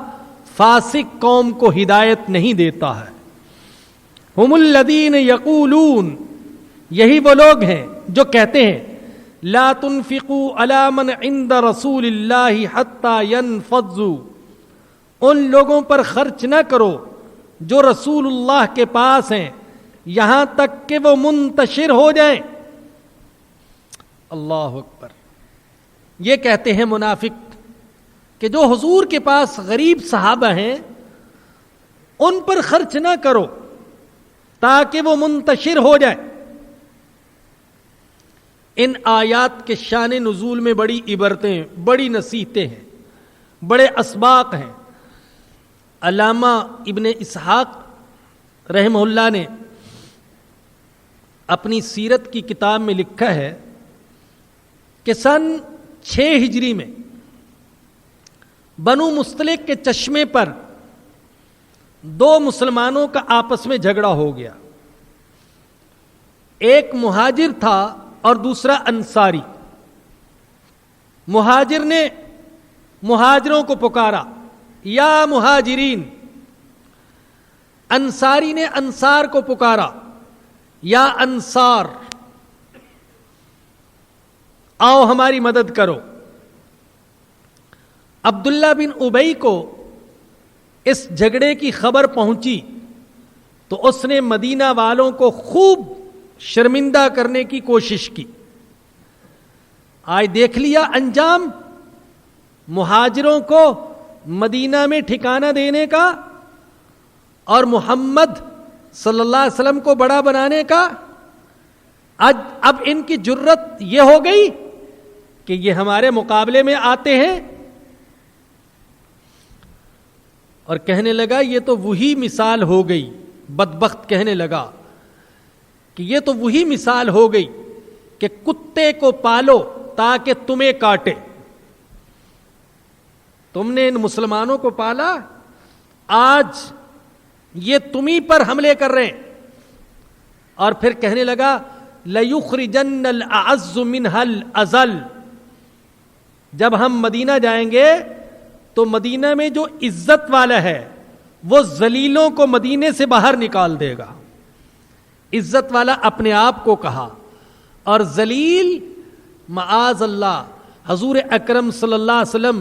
فاسق قوم کو ہدایت نہیں دیتا ہے. ہم الذین یقولون، یہی وہ لوگ ہیں جو کہتے ہیں لا تنفقوا علی من عند رسول اللہ حتی ینفضوا، ان لوگوں پر خرچ نہ کرو جو رسول اللہ کے پاس ہیں یہاں تک کہ وہ منتشر ہو جائیں. اللہ اکبر. یہ کہتے ہیں منافق کہ جو حضور کے پاس غریب صحابہ ہیں ان پر خرچ نہ کرو تاکہ وہ منتشر ہو جائے. ان آیات کے شان نزول میں بڑی عبرتیں، بڑی نصیحتیں ہیں، بڑے اسباق ہیں. علامہ ابن اسحاق رحمہ اللہ نے اپنی سیرت کی کتاب میں لکھا ہے کہ سن 6 ہجری میں بنو مستلق کے چشمے پر 2 مسلمانوں کا آپس میں جھگڑا ہو گیا. ایک مہاجر تھا اور دوسرا انصاری. مہاجر نے مہاجروں کو پکارا یا مہاجرین، انصاری نے انصار کو پکارا یا انصار، آؤ ہماری مدد کرو. عبداللہ بن ابی کو اس جھگڑے کی خبر پہنچی تو اس نے مدینہ والوں کو خوب شرمندہ کرنے کی کوشش کی. آج دیکھ لیا انجام مہاجروں کو مدینہ میں ٹھکانہ دینے کا اور محمد صلی اللہ علیہ وسلم کو بڑا بنانے کا. اب ان کی جرت یہ ہو گئی کہ یہ ہمارے مقابلے میں آتے ہیں. اور کہنے لگا یہ تو وہی مثال ہو گئی، بدبخت کہنے لگا کہ یہ تو وہی مثال ہو گئی کہ کتے کو پالو تاکہ تمہیں کاٹے. تم نے ان مسلمانوں کو پالا، آج یہ تمہیں پر حملے کر رہے ہیں. اور پھر کہنے لگا لَيُخْرِجَنَّ الْأَعَزُّ مِنْهَا الْأَذَلَّ، جب ہم مدینہ جائیں گے تو مدینہ میں جو عزت والا ہے وہ ذلیلوں کو مدینے سے باہر نکال دے گا. عزت والا اپنے آپ کو کہا اور ذلیل معاذ اللہ حضور اکرم صلی اللہ علیہ وسلم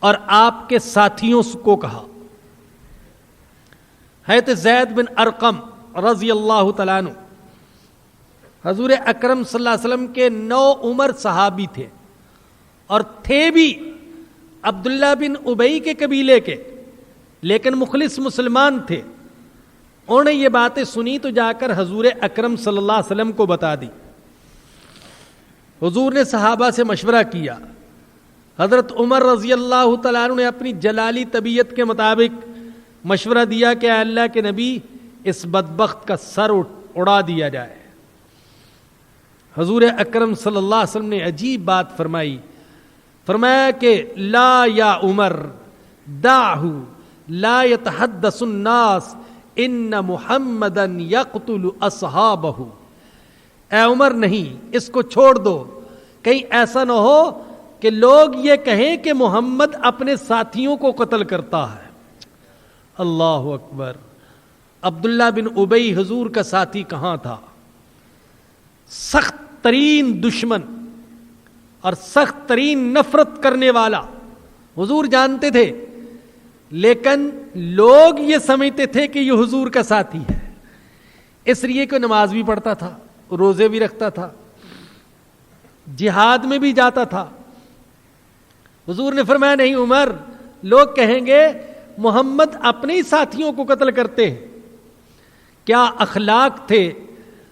اور آپ کے ساتھیوں کو کہا. حضرت زید بن ارقم رضی اللہ تعالیٰ عنہ حضور اکرم صلی اللہ علیہ وسلم کے 9 عمر صحابی تھے اور تھے بھی عبداللہ بن ابی کے قبیلے کے، لیکن مخلص مسلمان تھے. انہوں نے یہ باتیں سنی تو جا کر حضور اکرم صلی اللہ علیہ وسلم کو بتا دی. حضور نے صحابہ سے مشورہ کیا. حضرت عمر رضی اللہ تعالیٰ عنہ نے اپنی جلالی طبیعت کے مطابق مشورہ دیا کہ اے اللہ کے نبی اس بدبخت کا سر اڑا دیا جائے. حضور اکرم صلی اللہ علیہ وسلم نے عجیب بات فرمائی. فرمایا کہ لا یا عمر دعہ لا يتحدث الناس ان محمدا یقتل اصحابہ. اے عمر نہیں، اس کو چھوڑ دو، کہیں ایسا نہ ہو کہ لوگ یہ کہیں کہ محمد اپنے ساتھیوں کو قتل کرتا ہے. اللہ اکبر. عبداللہ بن ابی حضور کا ساتھی کہاں تھا؟ سخت ترین دشمن اور سخت ترین نفرت کرنے والا. حضور جانتے تھے لیکن لوگ یہ سمجھتے تھے کہ یہ حضور کا ساتھی ہے، اس لیے کہ نماز بھی پڑھتا تھا، روزے بھی رکھتا تھا، جہاد میں بھی جاتا تھا. حضور نے فرمایا نہیں عمر، لوگ کہیں گے محمد اپنے ہی ساتھیوں کو قتل کرتے ہیں. کیا اخلاق تھے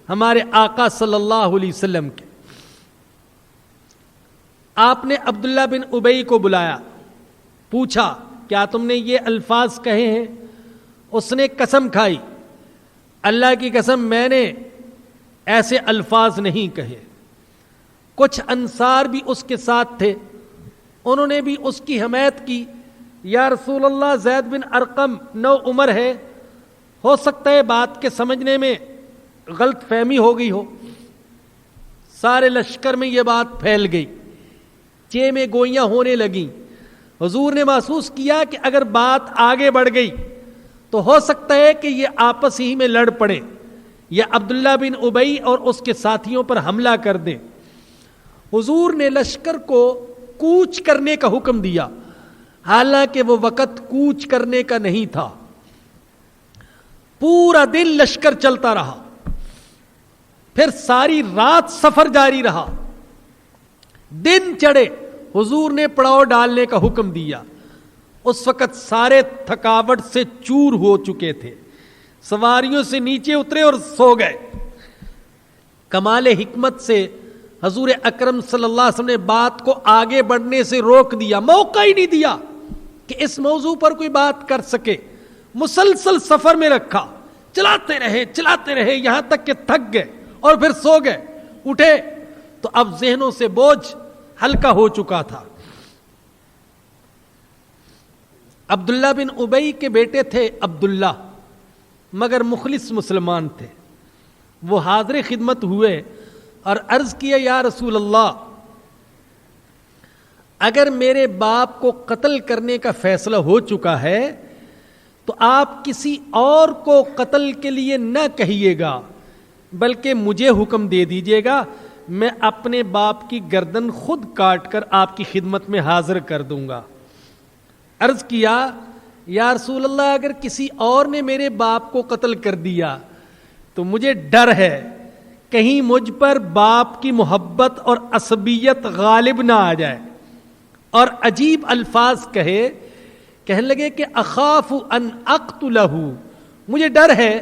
ہمارے آقا صلی اللہ علیہ وسلم کے. آپ نے عبداللہ بن ابی کو بلایا، پوچھا کیا تم نے یہ الفاظ کہے ہیں؟ اس نے قسم کھائی، اللہ کی قسم میں نے ایسے الفاظ نہیں کہے. کچھ انصار بھی اس کے ساتھ تھے، انہوں نے بھی اس کی حمایت کی. یا رسول اللہ زید بن ارقم 9 عمر ہے، ہو سکتا ہے بات کے سمجھنے میں غلط فہمی ہو گئی ہو. سارے لشکر میں یہ بات پھیل گئی، چے میں گوئیاں ہونے لگیں. حضور نے محسوس کیا کہ اگر بات آگے بڑھ گئی تو ہو سکتا ہے کہ یہ آپس ہی میں لڑ پڑے یا عبداللہ بن ابی اور اس کے ساتھیوں پر حملہ کر دیں۔ حضور نے لشکر کو کوچ کرنے کا حکم دیا، حالانکہ وہ وقت کوچ کرنے کا نہیں تھا۔ پورا دن لشکر چلتا رہا، پھر ساری رات سفر جاری رہا، دن چڑھے حضور نے پڑاؤ ڈالنے کا حکم دیا۔ اس وقت سارے تھکاوٹ سے چور ہو چکے تھے، سواریوں سے نیچے اترے اور سو گئے۔ کمال حکمت سے حضور اکرم صلی اللہ علیہ وسلم نے بات کو آگے بڑھنے سے روک دیا، موقع ہی نہیں دیا کہ اس موضوع پر کوئی بات کر سکے۔ مسلسل سفر میں رکھا، چلاتے رہے یہاں تک کہ تھک گئے اور پھر سو گئے۔ اٹھے تو اب ذہنوں سے بوجھ ہلکا ہو چکا تھا۔ عبداللہ بن ابی کے بیٹے تھے عبداللہ، مگر مخلص مسلمان تھے۔ وہ حاضر خدمت ہوئے اور عرض کیا، یا رسول اللہ، اگر میرے باپ کو قتل کرنے کا فیصلہ ہو چکا ہے تو آپ کسی اور کو قتل کے لیے نہ کہیے گا، بلکہ مجھے حکم دے دیجیے گا، میں اپنے باپ کی گردن خود کاٹ کر آپ کی خدمت میں حاضر کر دوں گا۔ عرض کیا، یا رسول اللہ، اگر کسی اور نے میرے باپ کو قتل کر دیا تو مجھے ڈر ہے کہیں مجھ پر باپ کی محبت اور عصبیت غالب نہ آ جائے، اور عجیب الفاظ کہنے لگے کہ اخاف ان اقتلہ، مجھے ڈر ہے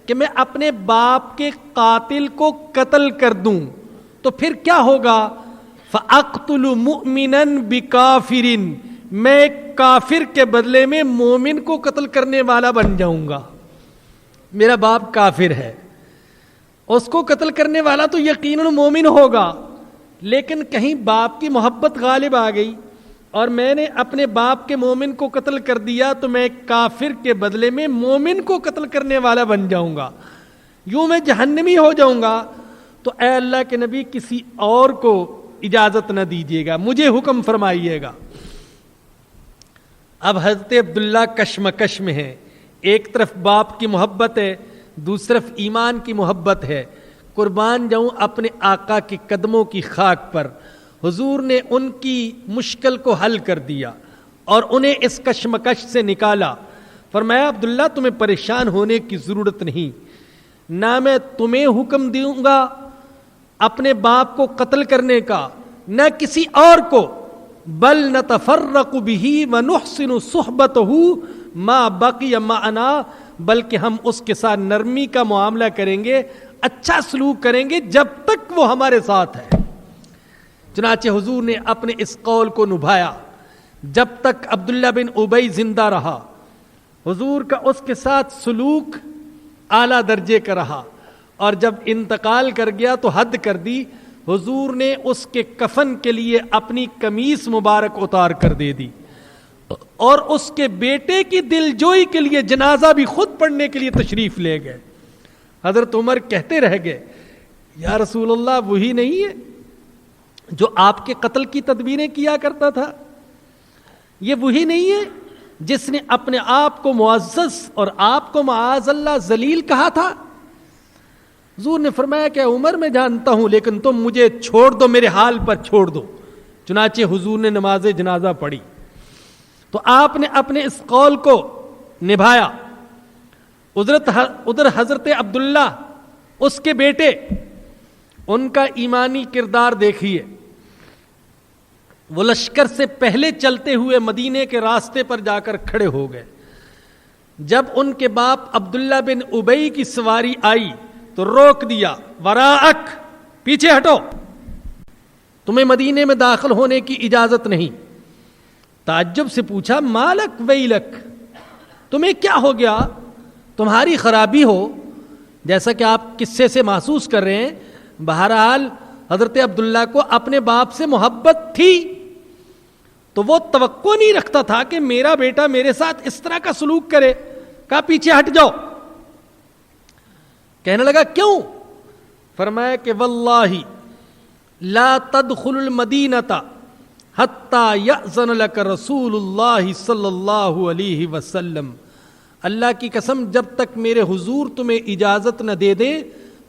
کہ میں اپنے باپ کے قاتل کو قتل کر دوں تو پھر کیا ہوگا، فَأَقْتُلُ مُؤْمِنًا بِكَافِرٍ، میں کافر کے بدلے میں مومن کو قتل کرنے والا بن جاؤں گا۔ میرا باپ کافر ہے، اس کو قتل کرنے والا تو یقیناً مومن ہوگا، لیکن کہیں باپ کی محبت غالب آ گئی اور میں نے اپنے باپ کے مومن کو قتل کر دیا تو میں کافر کے بدلے میں مومن کو قتل کرنے والا بن جاؤں گا، یوں میں جہنمی ہو جاؤں گا۔ تو اے اللہ کے نبی، کسی اور کو اجازت نہ دیجیے گا، مجھے حکم فرمائیے گا۔ اب حضرت عبداللہ کشمکش میں ہے، ایک طرف باپ کی محبت ہے، دوسری طرف ایمان کی محبت ہے۔ قربان جاؤں اپنے آقا کے قدموں کی خاک پر، حضور نے ان کی مشکل کو حل کر دیا اور انہیں اس کشمکش سے نکالا۔ فرمایا، عبداللہ تمہیں پریشان ہونے کی ضرورت نہیں، نہ میں تمہیں حکم دوں گا اپنے باپ کو قتل کرنے کا، نہ کسی اور کو، بل نتفرق به ونحسن صحبته ما بقي معنا، بلکہ ہم اس کے ساتھ نرمی کا معاملہ کریں گے، اچھا سلوک کریں گے جب تک وہ ہمارے ساتھ ہے۔ چنانچہ حضور نے اپنے اس قول کو نبھایا، جب تک عبداللہ بن ابی زندہ رہا حضور کا اس کے ساتھ سلوک اعلیٰ درجے کا رہا، اور جب انتقال کر گیا تو حد کر دی، حضور نے اس کے کفن کے لیے اپنی قمیص مبارک اتار کر دے دی، اور اس کے بیٹے کی دل جوئی کے لیے جنازہ بھی خود پڑھنے کے لیے تشریف لے گئے۔ حضرت عمر کہتے رہ گئے، یا رسول اللہ، وہی نہیں ہے جو آپ کے قتل کی تدبیریں کیا کرتا تھا؟ یہ وہی نہیں ہے جس نے اپنے آپ کو معزز اور آپ کو معاذ اللہ ذلیل کہا تھا؟ حضور نے فرمایا کہ عمر میں جانتا ہوں، لیکن تم مجھے چھوڑ دو، میرے حال پر چھوڑ دو۔ چنانچہ حضور نے نماز جنازہ پڑھی تو آپ نے اپنے اس قول کو نبھایا۔ ادھر حضرت عبداللہ، اس کے بیٹے، ان کا ایمانی کردار دیکھیے۔ وہ لشکر سے پہلے چلتے ہوئے مدینے کے راستے پر جا کر کھڑے ہو گئے۔ جب ان کے باپ عبداللہ بن ابی کی سواری آئی تو روک دیا، وراءک، پیچھے ہٹو، تمہیں مدینے میں داخل ہونے کی اجازت نہیں۔ تعجب سے پوچھا، مالک ویلک، تمہیں کیا ہو گیا؟ تمہاری خرابی ہو؟ جیسا کہ آپ قصے سے محسوس کر رہے ہیں، بہرحال حضرت عبداللہ کو اپنے باپ سے محبت تھی، تو وہ توقع نہیں رکھتا تھا کہ میرا بیٹا میرے ساتھ اس طرح کا سلوک کرے۔ کہا پیچھے ہٹ جاؤ۔ کہنے لگا کیوں؟ فرمایا کہ واللہ لا تدخل المدینۃ حتی یأذن لک رسول اللہ صلی اللہ علیہ وسلم، اللہ کی قسم جب تک میرے حضور تمہیں اجازت نہ دے دیں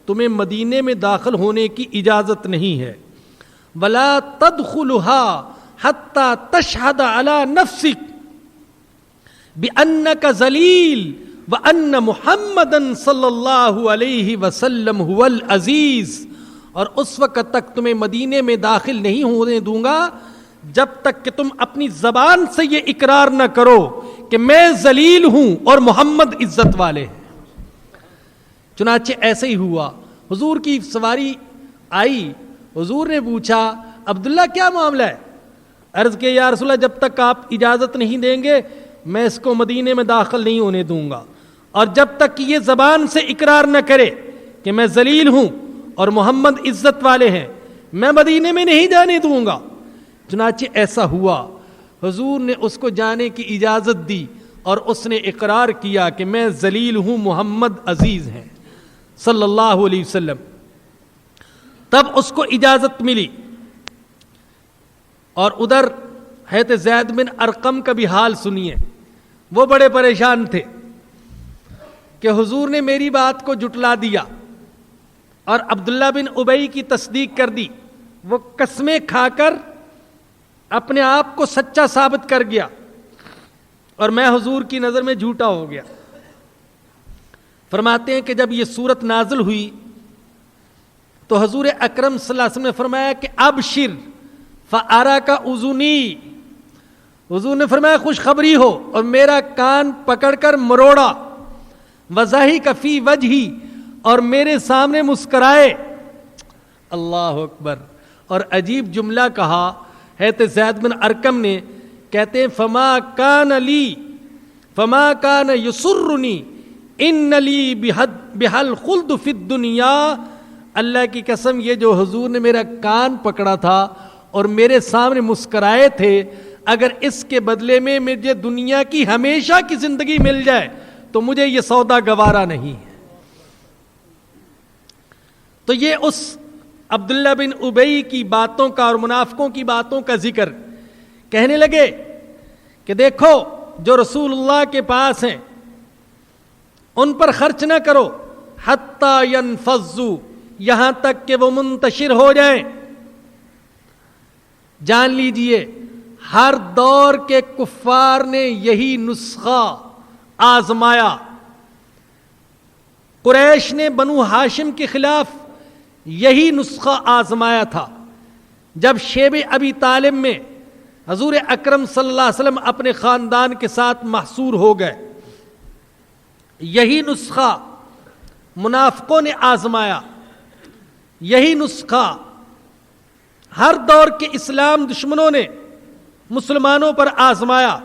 تمہیں مدینے میں داخل ہونے کی اجازت نہیں ہے. ولا تدخلها حتی تشہد علی نفسک بأنک ذلیل وأن محمدًا صلی اللہ علیہ وسلم هو العزیز، اور اس وقت تک تمہیں مدینے میں داخل نہیں ہونے دوں گا جب تک کہ تم اپنی زبان سے یہ اقرار نہ کرو کہ میں ذلیل ہوں اور محمد عزت والے ہیں. چنانچہ ایسے ہی ہوا. حضور کی سواری آئی، حضور نے پوچھا عبداللہ کیا معاملہ ہے؟ عرض کہ یا رسول اللہ جب تک آپ اجازت نہیں دیں گے میں اس کو مدینے میں داخل نہیں ہونے دوں گا، اور جب تک کہ یہ زبان سے اقرار نہ کرے کہ میں ذلیل ہوں اور محمد عزت والے ہیں میں مدینے میں نہیں جانے دوں گا. چنانچہ ایسا ہوا، حضور نے اس کو جانے کی اجازت دی اور اس نے اقرار کیا کہ میں ذلیل ہوں، محمد عزیز ہیں صلی اللہ علیہ وسلم. تب اس کو اجازت ملی. اور ادھر حضرت زید بن ارقم کا بھی حال سنیے. وہ بڑے پریشان تھے کہ حضور نے میری بات کو جٹلا دیا اور عبداللہ بن ابی کی تصدیق کر دی. وہ قسمیں کھا کر اپنے آپ کو سچا ثابت کر گیا اور میں حضور کی نظر میں جھوٹا ہو گیا. فرماتے ہیں کہ جب یہ صورت نازل ہوئی تو حضور اکرم صلی اللہ علیہ وسلم نے فرمایا کہ ابشر فاراک اذنی، حضور نے فرمایا خوشخبری ہو، اور میرا کان پکڑ کر مروڑا. وضحک فی وجہی، اور میرے سامنے مسکرائے. اللہ اکبر. اور عجیب جملہ کہا حضرت زید بن ارقم نے، کہتے ہیں فما کان یسرنی ان لی بہل خلد فی الدنیا. اللہ کی قسم یہ جو حضور نے میرا کان پکڑا تھا اور میرے سامنے مسکرائے تھے، اگر اس کے بدلے میں مجھے دنیا کی ہمیشہ کی زندگی مل جائے تو مجھے یہ سودا گوارا نہیں ہے. تو یہ اس عبداللہ بن ابی کی باتوں کا اور منافقوں کی باتوں کا ذکر کہنے لگے کہ دیکھو جو رسول اللہ کے پاس ہیں ان پر خرچ نہ کرو حتی ینفضوا، یہاں تک کہ وہ منتشر ہو جائیں. جان لیجئے ہر دور کے کفار نے یہی نسخہ آزمایا. قریش نے بنو ہاشم کے خلاف یہی نسخہ آزمایا تھا. جب شیب ابی طالب میں حضور اکرم صلی اللہ علیہ وسلم اپنے خاندان کے ساتھ محصور ہو گئے، یہی نسخہ منافقوں نے آزمایا. یہی نسخہ ہر دور کے اسلام دشمنوں نے مسلمانوں پر آزمایا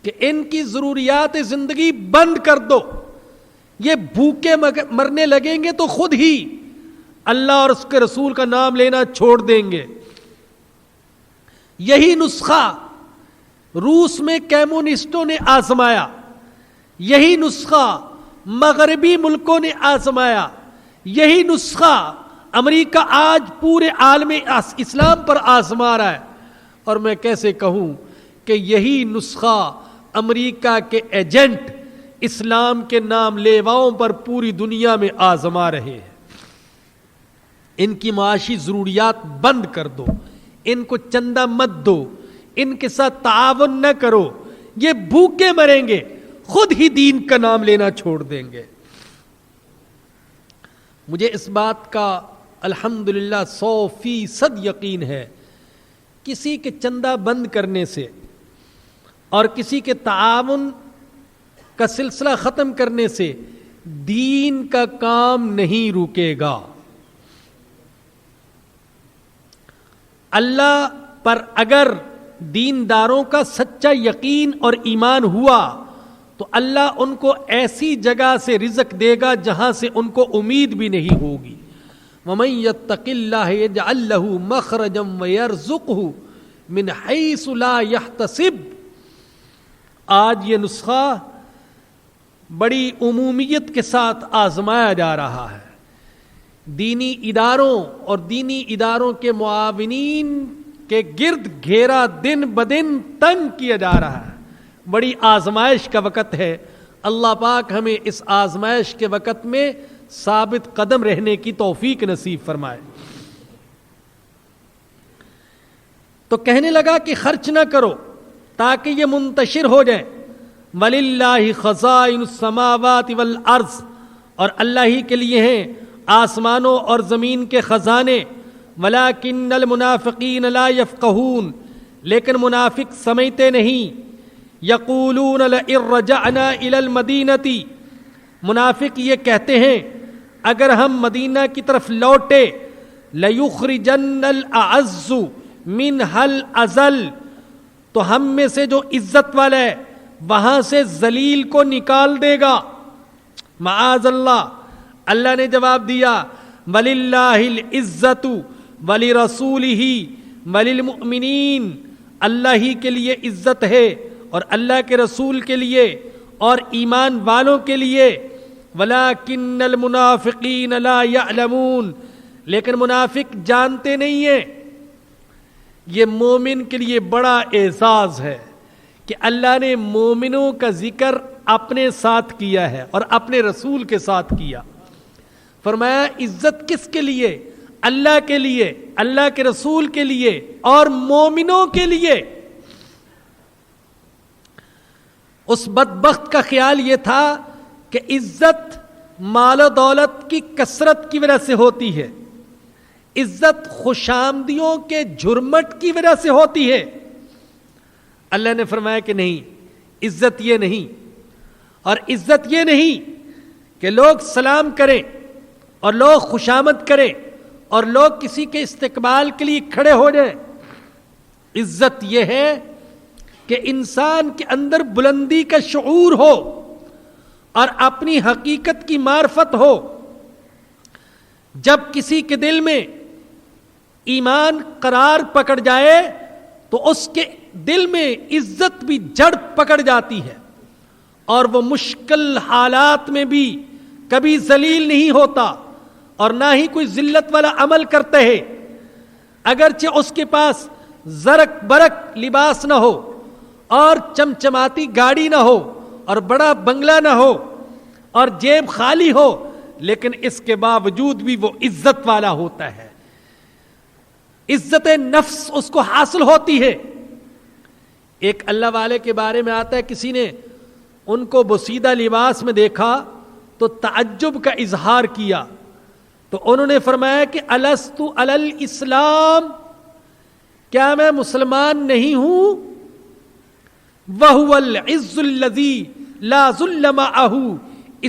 کہ ان کی ضروریات زندگی بند کر دو، یہ بھوکے مرنے لگیں گے تو خود ہی اللہ اور اس کے رسول کا نام لینا چھوڑ دیں گے. یہی نسخہ روس میں کمیونسٹوں نے آزمایا، یہی نسخہ مغربی ملکوں نے آزمایا، یہی نسخہ امریکہ آج پورے عالم اسلام پر آزما رہا ہے. اور میں کیسے کہوں کہ یہی نسخہ امریکہ کے ایجنٹ اسلام کے نام لیواؤں پر پوری دنیا میں آزما رہے ہیں. ان کی معاشی ضروریات بند کر دو، ان کو چندہ مت دو، ان کے ساتھ تعاون نہ کرو، یہ بھوکے مریں گے، خود ہی دین کا نام لینا چھوڑ دیں گے. مجھے اس بات کا الحمدللہ 100% یقین ہے، کسی کے چندہ بند کرنے سے اور کسی کے تعاون کا سلسلہ ختم کرنے سے دین کا کام نہیں رکے گا. اللہ پر اگر دینداروں کا سچا یقین اور ایمان ہوا تو اللہ ان کو ایسی جگہ سے رزق دے گا جہاں سے ان کو امید بھی نہیں ہوگی. وَمَن يَتَّقِ اللَّهَ يَجْعَل لَّهُ مَخْرَجًا وَيَرْزُقْهُ مِنْ حَيْثُ لَا يَحْتَسِبُ. آج یہ نسخہ بڑی عمومیت کے ساتھ آزمایا جا رہا ہے. دینی اداروں اور دینی اداروں کے معاونین کے گرد گھیرا دن بدن تنگ کیا جا رہا ہے. بڑی آزمائش کا وقت ہے. اللہ پاک ہمیں اس آزمائش کے وقت میں ثابت قدم رہنے کی توفیق نصیب فرمائے. تو کہنے لگا کہ خرچ نہ کرو تاکہ یہ منتشر ہو جائے. وَلِلَّهِ خَزَائِنُ السَّمَاوَاتِ وَالْأَرْضِ, اور اللہ ہی کے لیے ہیں آسمانوں اور زمین کے خزانے. وَلَكِنَّ الْمُنَافِقِينَ لَا يَفْقَهُونَ, لیکن منافق سمجھتے نہیں. يَقُولُونَ لَئِن رَجَعْنَا إِلَى الْمَدِينَةِ, منافق یہ کہتے ہیں اگر ہم مدینہ کی طرف لوٹے, لَيُخْرِجَنَّ الْأَعَزُّ مِنْهَا الْأَذَلَّ, تو ہم میں سے جو عزت والا ہے وہاں سے ذلیل کو نکال دے گا. معاذ اللہ. اللہ نے جواب دیا وَلِلَّهِ الْعِزَّةُ وَلِرَسُولِهِ وَلِلْمُؤْمِنِينَ, اللہ ہی کے لیے عزت ہے اور اللہ کے رسول کے لیے اور ایمان والوں کے لیے. وَلَكِنَّ الْمُنَافِقِينَ لَا يَعْلَمُونَ, لیکن منافق جانتے نہیں ہیں. یہ مومن کے لیے بڑا اعزاز ہے کہ اللہ نے مومنوں کا ذکر اپنے ساتھ کیا ہے اور اپنے رسول کے ساتھ کیا. فرمایا عزت کس کے لیے؟ اللہ کے لیے, اللہ کے رسول کے لیے اور مومنوں کے لیے. اس بدبخت کا خیال یہ تھا کہ عزت مال و دولت کی کثرت کی وجہ سے ہوتی ہے, عزت خوشامدیوں کے جھرمٹ کی وجہ سے ہوتی ہے. اللہ نے فرمایا کہ نہیں, عزت یہ نہیں, اور عزت یہ نہیں کہ لوگ سلام کریں اور لوگ خوشامد کریں اور لوگ کسی کے استقبال کے لیے کھڑے ہو جائیں. عزت یہ ہے کہ انسان کے اندر بلندی کا شعور ہو اور اپنی حقیقت کی معرفت ہو. جب کسی کے دل میں ایمان قرار پکڑ جائے تو اس کے دل میں عزت بھی جڑ پکڑ جاتی ہے اور وہ مشکل حالات میں بھی کبھی ذلیل نہیں ہوتا اور نہ ہی کوئی ذلت والا عمل کرتا ہے. اگرچہ اس کے پاس زرق برق لباس نہ ہو اور چمچماتی گاڑی نہ ہو اور بڑا بنگلہ نہ ہو اور جیب خالی ہو, لیکن اس کے باوجود بھی وہ عزت والا ہوتا ہے. عزت نفس اس کو حاصل ہوتی ہے. ایک اللہ والے کے بارے میں آتا ہے, کسی نے ان کو بوسیدہ لباس میں دیکھا تو تعجب کا اظہار کیا, تو انہوں نے فرمایا کہ الست علی الاسلام, کیا میں مسلمان نہیں ہوں؟ وَهُوَ الْعِزُّ الَّذِي لَا ذُلَّ مَعَهُ,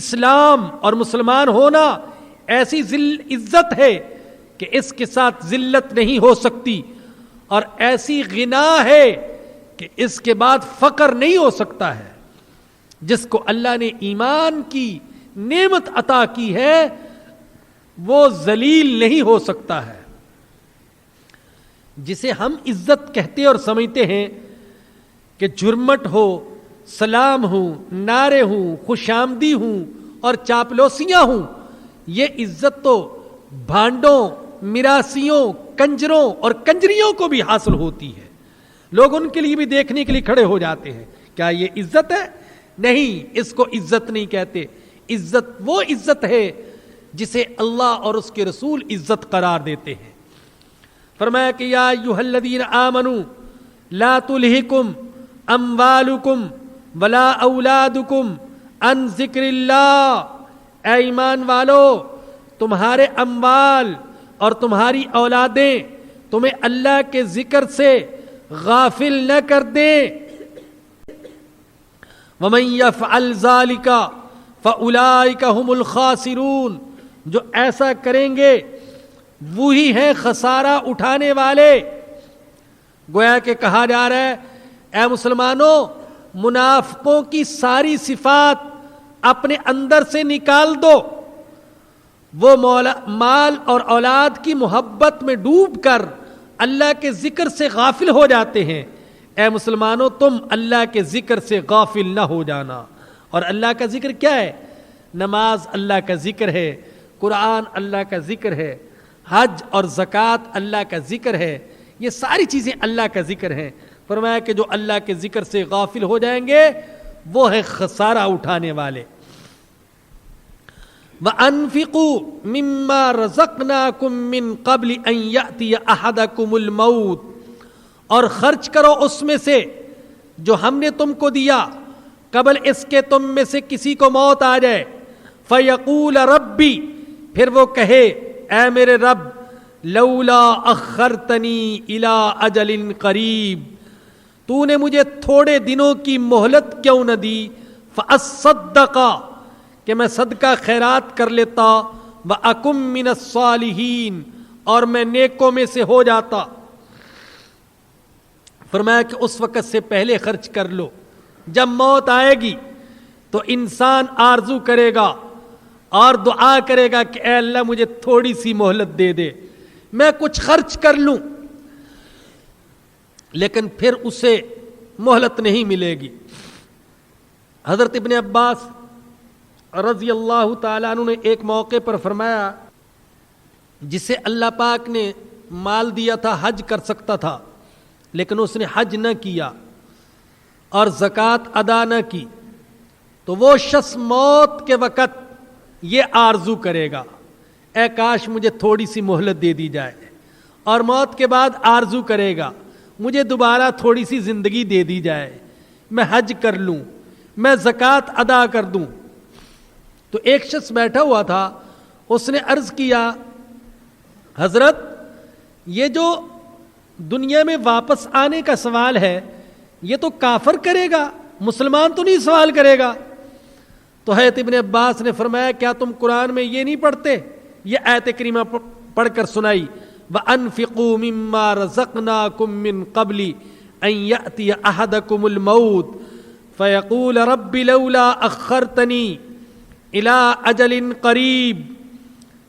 اسلام اور مسلمان ہونا ایسی عزت ہے کہ اس کے ساتھ ذلت نہیں ہو سکتی, اور ایسی غنا ہے کہ اس کے بعد فقر نہیں ہو سکتا ہے. جس کو اللہ نے ایمان کی نعمت عطا کی ہے وہ ذلیل نہیں ہو سکتا ہے. جسے ہم عزت کہتے اور سمجھتے ہیں کہ جرمٹ ہو, سلام ہوں, نعرے ہوں, خوش آمدی ہوں اور چاپلوسیاں ہوں, یہ عزت تو بھانڈوں, مراسیوں, کنجروں اور کنجریوں کو بھی حاصل ہوتی ہے. لوگ ان کے لیے بھی دیکھنے کے لیے کھڑے ہو جاتے ہیں. کیا یہ عزت ہے؟ نہیں, اس کو عزت نہیں کہتے. عزت وہ عزت ہے جسے اللہ اور اس کے رسول عزت قرار دیتے ہیں. فرمایا کہ یا ایھا الذین آمنوا لا تلہکم اموالکم ولا اولادکم عن ذکر اللہ, اے ایمان والو تمہارے اموال اور تمہاری اولادیں تمہیں اللہ کے ذکر سے غافل نہ کر دیں. وَمَن يَفْعَلْ ذَلِكَ فَأُولَئِكَ هُمُ الْخَاسِرُونَ, جو ایسا کریں گے وہی ہیں خسارہ اٹھانے والے. گویا کہ کہا جا رہا ہے اے مسلمانوں, منافقوں کی ساری صفات اپنے اندر سے نکال دو. وہ مال اور اولاد کی محبت میں ڈوب کر اللہ کے ذکر سے غافل ہو جاتے ہیں. اے مسلمانوں, تم اللہ کے ذکر سے غافل نہ ہو جانا. اور اللہ کا ذکر کیا ہے؟ نماز اللہ کا ذکر ہے, قرآن اللہ کا ذکر ہے, حج اور زکوٰۃ اللہ کا ذکر ہے, یہ ساری چیزیں اللہ کا ذکر ہیں. فرمایا کہ جو اللہ کے ذکر سے غافل ہو جائیں گے وہ ہے خسارہ اٹھانے والے. وَأَنفِقُوا مِمَّا رَزَقْنَاكُم مِّن قَبْلِ أَن يَأْتِيَ أَحَدَكُمُ الْمَوْتُ، اور خرچ کرو اس میں سے جو ہم نے تم کو دیا قبل اس کے تم میں سے کسی کو موت آ جائے. فَيَقُولَ رَبِّ، پھر وہ کہے اے میرے رب، لولا اخرتنی الی اجل قریب، تو نے مجھے تھوڑے دنوں کی مہلت کیوں نہ دی. فاصدق، کہ میں صدقہ خیرات کر لیتا. واکم من الصالحین، اور میں نیکوں میں سے ہو جاتا. فرمایا کہ اس وقت سے پہلے خرچ کر لو. جب موت آئے گی تو انسان آرزو کرے گا اور دعا کرے گا کہ اے اللہ مجھے تھوڑی سی مہلت دے دے، میں کچھ خرچ کر لوں، لیکن پھر اسے مہلت نہیں ملے گی. حضرت ابن عباس رضی اللہ تعالیٰ عنہ نے ایک موقع پر فرمایا، جسے اللہ پاک نے مال دیا تھا حج کر سکتا تھا لیکن اس نے حج نہ کیا اور زکوٰۃ ادا نہ کی، تو وہ شخص موت کے وقت یہ آرزو کرے گا اے کاش مجھے تھوڑی سی مہلت دے دی جائے، اور موت کے بعد آرزو کرے گا مجھے دوبارہ تھوڑی سی زندگی دے دی جائے، میں حج کر لوں، میں زکوٰۃ ادا کر دوں. تو ایک شخص بیٹھا ہوا تھا، اس نے عرض کیا حضرت یہ جو دنیا میں واپس آنے کا سوال ہے یہ تو کافر کرے گا، مسلمان تو نہیں سوال کرے گا. تو حضرت ابن عباس نے فرمایا کیا تم قرآن میں یہ نہیں پڑھتے؟ یہ آیت کریمہ پڑھ کر سنائی، وَأَنفِقُوا مِمَّا رَزَقْنَاكُم مِّن قَبْلِ أَن يَأْتِيَ أَحَدَكُمُ الْمَوْتُ فَيَقُولَ رَبِّ لَوْلَا أَخَّرْتَنِي إِلَىٰ أَجَلٍ قَرِيبٍ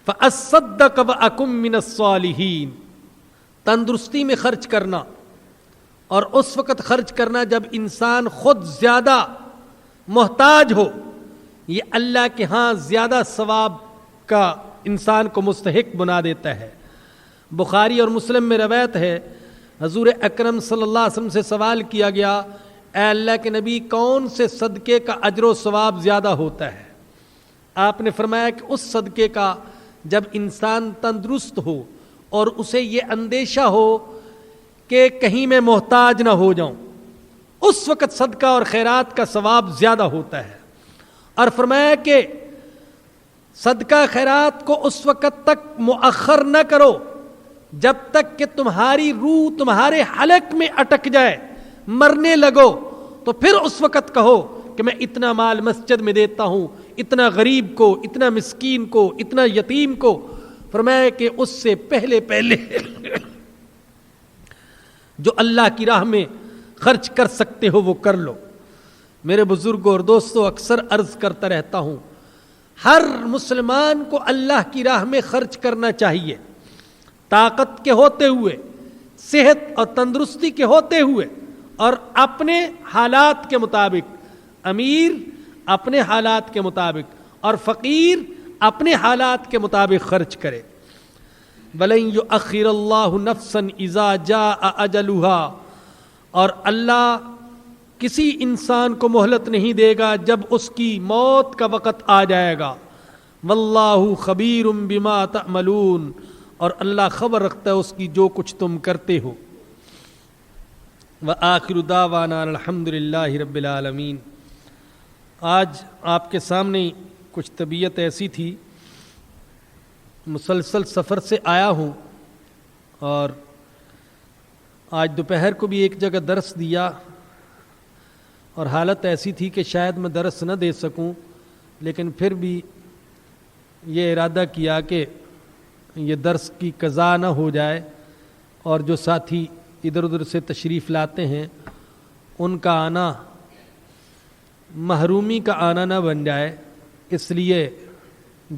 فَأَصَّدَّقَ وَأَكُن مِّنَ الصَّالِحِينَ. تندرستی میں خرچ کرنا، اور اس وقت خرچ کرنا جب انسان خود زیادہ محتاج ہو، یہ اللہ کے ہاں زیادہ ثواب کا انسان کو مستحق بنا دیتا ہے. بخاری اور مسلم میں روایت ہے، حضور اکرم صلی اللہ علیہ وسلم سے سوال کیا گیا اے اللہ کے نبی کون سے صدقے کا اجر و ثواب زیادہ ہوتا ہے؟ آپ نے فرمایا کہ اس صدقے کا جب انسان تندرست ہو اور اسے یہ اندیشہ ہو کہ کہیں میں محتاج نہ ہو جاؤں، اس وقت صدقہ اور خیرات کا ثواب زیادہ ہوتا ہے. اور فرمایا کہ صدقہ خیرات کو اس وقت تک مؤخر نہ کرو جب تک کہ تمہاری روح تمہارے حلق میں اٹک جائے، مرنے لگو، تو پھر اس وقت کہو کہ میں اتنا مال مسجد میں دیتا ہوں، اتنا غریب کو، اتنا مسکین کو، اتنا یتیم کو. فرمایا کہ اس سے پہلے جو اللہ کی راہ میں خرچ کر سکتے ہو وہ کر لو. میرے بزرگوں اور دوستوں، اکثر عرض کرتا رہتا ہوں، ہر مسلمان کو اللہ کی راہ میں خرچ کرنا چاہیے، طاقت کے ہوتے ہوئے، صحت اور تندرستی کے ہوتے ہوئے، اور اپنے حالات کے مطابق. امیر اپنے حالات کے مطابق اور فقیر اپنے حالات کے مطابق خرچ کرے. وَلَن يُؤَخِّرَ اللَّهُ نَفْسًا إِذَا جَاءَ أَجَلُهَا، اور اللہ کسی انسان کو مہلت نہیں دے گا جب اس کی موت کا وقت آ جائے گا. وَاللَّهُ خَبِيرٌ بِمَا تَعْمَلُونَ، اور اللہ خبر رکھتا ہے اس کی جو کچھ تم کرتے ہو. وَآخِرُ دَعْوَانَا الْحَمْدُ لِلَّهِ رَبِّ الْعَالَمِينَ. آج آپ کے سامنے کچھ طبیعت ایسی تھی، مسلسل سفر سے آیا ہوں، اور آج دوپہر کو بھی ایک جگہ درس دیا، اور حالت ایسی تھی کہ شاید میں درس نہ دے سکوں، لیکن پھر بھی یہ ارادہ کیا کہ یہ درس کی قضا نہ ہو جائے، اور جو ساتھی ادھر ادھر سے تشریف لاتے ہیں ان کا آنا محرومی کا آنا نہ بن جائے، اس لیے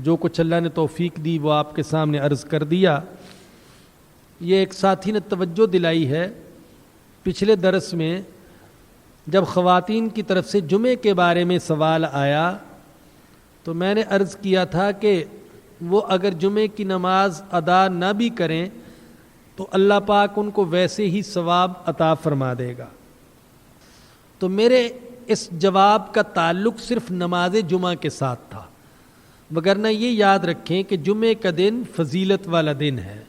جو کچھ اللہ نے توفیق دی وہ آپ کے سامنے عرض کر دیا. یہ ایک ساتھی نے توجہ دلائی ہے، پچھلے درس میں جب خواتین کی طرف سے جمعے کے بارے میں سوال آیا تو میں نے عرض کیا تھا کہ وہ اگر جمعے کی نماز ادا نہ بھی کریں تو اللہ پاک ان کو ویسے ہی ثواب عطا فرما دے گا۔ تو میرے اس جواب کا تعلق صرف نماز جمعہ کے ساتھ تھا، وگرنہ یہ یاد رکھیں کہ جمعے کا دن فضیلت والا دن ہے،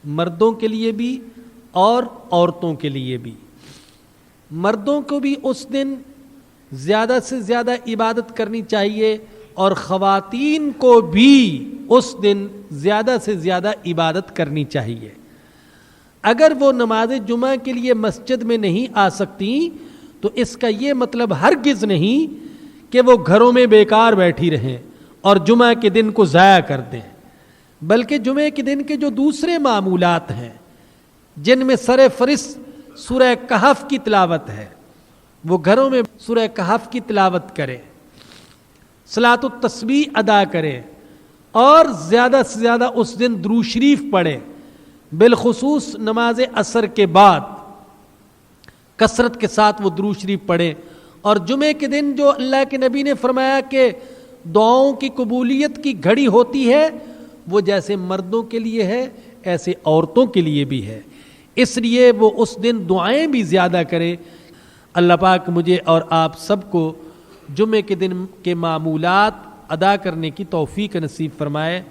مردوں کے لیے بھی اور عورتوں کے لیے بھی۔ مردوں کو بھی اس دن زیادہ سے زیادہ عبادت کرنی چاہیے، اور خواتین کو بھی اس دن زیادہ سے زیادہ عبادت کرنی چاہیے۔ اگر وہ نماز جمعہ کے لیے مسجد میں نہیں آ سکتی تو اس کا یہ مطلب ہرگز نہیں کہ وہ گھروں میں بیکار بیٹھی رہیں اور جمعہ کے دن کو ضائع کر دیں، بلکہ جمعے کے دن کے جو دوسرے معمولات ہیں جن میں سر فہرست سورہ کہف کی تلاوت ہے، وہ گھروں میں سورہ کہف کی تلاوت کریں، صلاۃ التسبیح ادا کریں، اور زیادہ سے زیادہ اس دن درود شریف پڑھیں، بالخصوص نماز عصر کے بعد کثرت کے ساتھ وہ درود شریف پڑھیں۔ اور جمعے کے دن جو اللہ کے نبی نے فرمایا کہ دعاؤں کی قبولیت کی گھڑی ہوتی ہے، وہ جیسے مردوں کے لیے ہے ایسے عورتوں کے لیے بھی ہے، اس لیے وہ اس دن دعائیں بھی زیادہ کریں۔ اللہ پاک مجھے اور آپ سب کو جمعے کے دن کے معمولات ادا کرنے کی توفیق نصیب فرمائے۔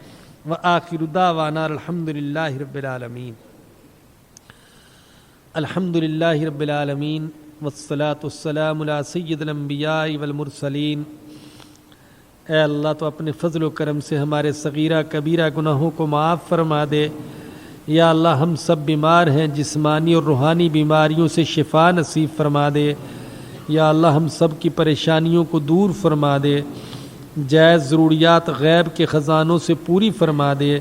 وآخر دعوانا الحمدللہ رب العالمین۔ الحمدللہ رب العالمین والصلاة والسلام علی سید الانبیاء والمرسلین۔ اے اللہ تو اپنے فضل و کرم سے ہمارے صغیرہ کبیرہ گناہوں کو معاف فرما دے۔ یا اللہ ہم سب بیمار ہیں، جسمانی اور روحانی بیماریوں سے شفا نصیب فرما دے۔ یا اللہ ہم سب کی پریشانیوں کو دور فرما دے، جائز ضروریات غیب کے خزانوں سے پوری فرما دے۔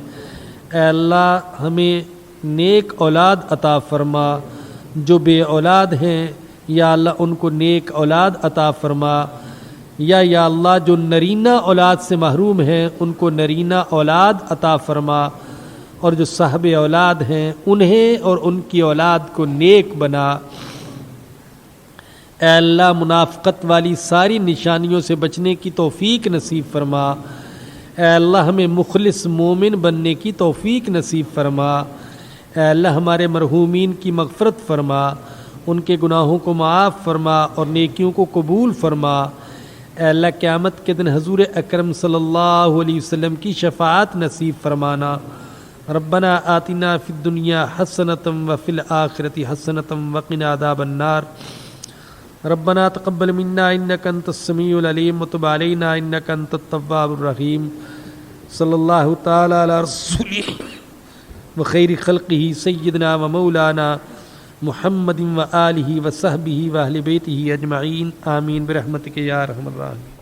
اے اللہ ہمیں نیک اولاد عطا فرما، جو بے اولاد ہیں یا اللہ ان کو نیک اولاد عطا فرما، یا اللہ جو نرینہ اولاد سے محروم ہیں ان کو نرینہ اولاد عطا فرما، اور جو صاحب اولاد ہیں انہیں اور ان کی اولاد کو نیک بنا۔ اے اللہ منافقت والی ساری نشانیوں سے بچنے کی توفیق نصیب فرما۔ اے اللہ ہمیں مخلص مومن بننے کی توفیق نصیب فرما۔ اے اللہ ہمارے مرحومین کی مغفرت فرما، ان کے گناہوں کو معاف فرما اور نیکیوں کو قبول فرما۔ اے اللہ قیامت کے دن حضور اکرم صلی اللہ علیہ وسلم کی شفاعت نصیب فرمانا۔ ربنا آتنا فی الدنیا حسنۃ وفی الآخرۃ حسنۃ وقنا عذاب النار۔ ربنا تقبل منا انک انت السمیع العلیم وتب علینا انک انت التواب الرحیم۔ صلی اللہ تعالی علی رسولہ وخیر خلقہ سیدنا و مولانا محمد و آلہ و صحبہ و اہل بیتہ اجمعین، آمین برحمتک یا ارحم الراحمین۔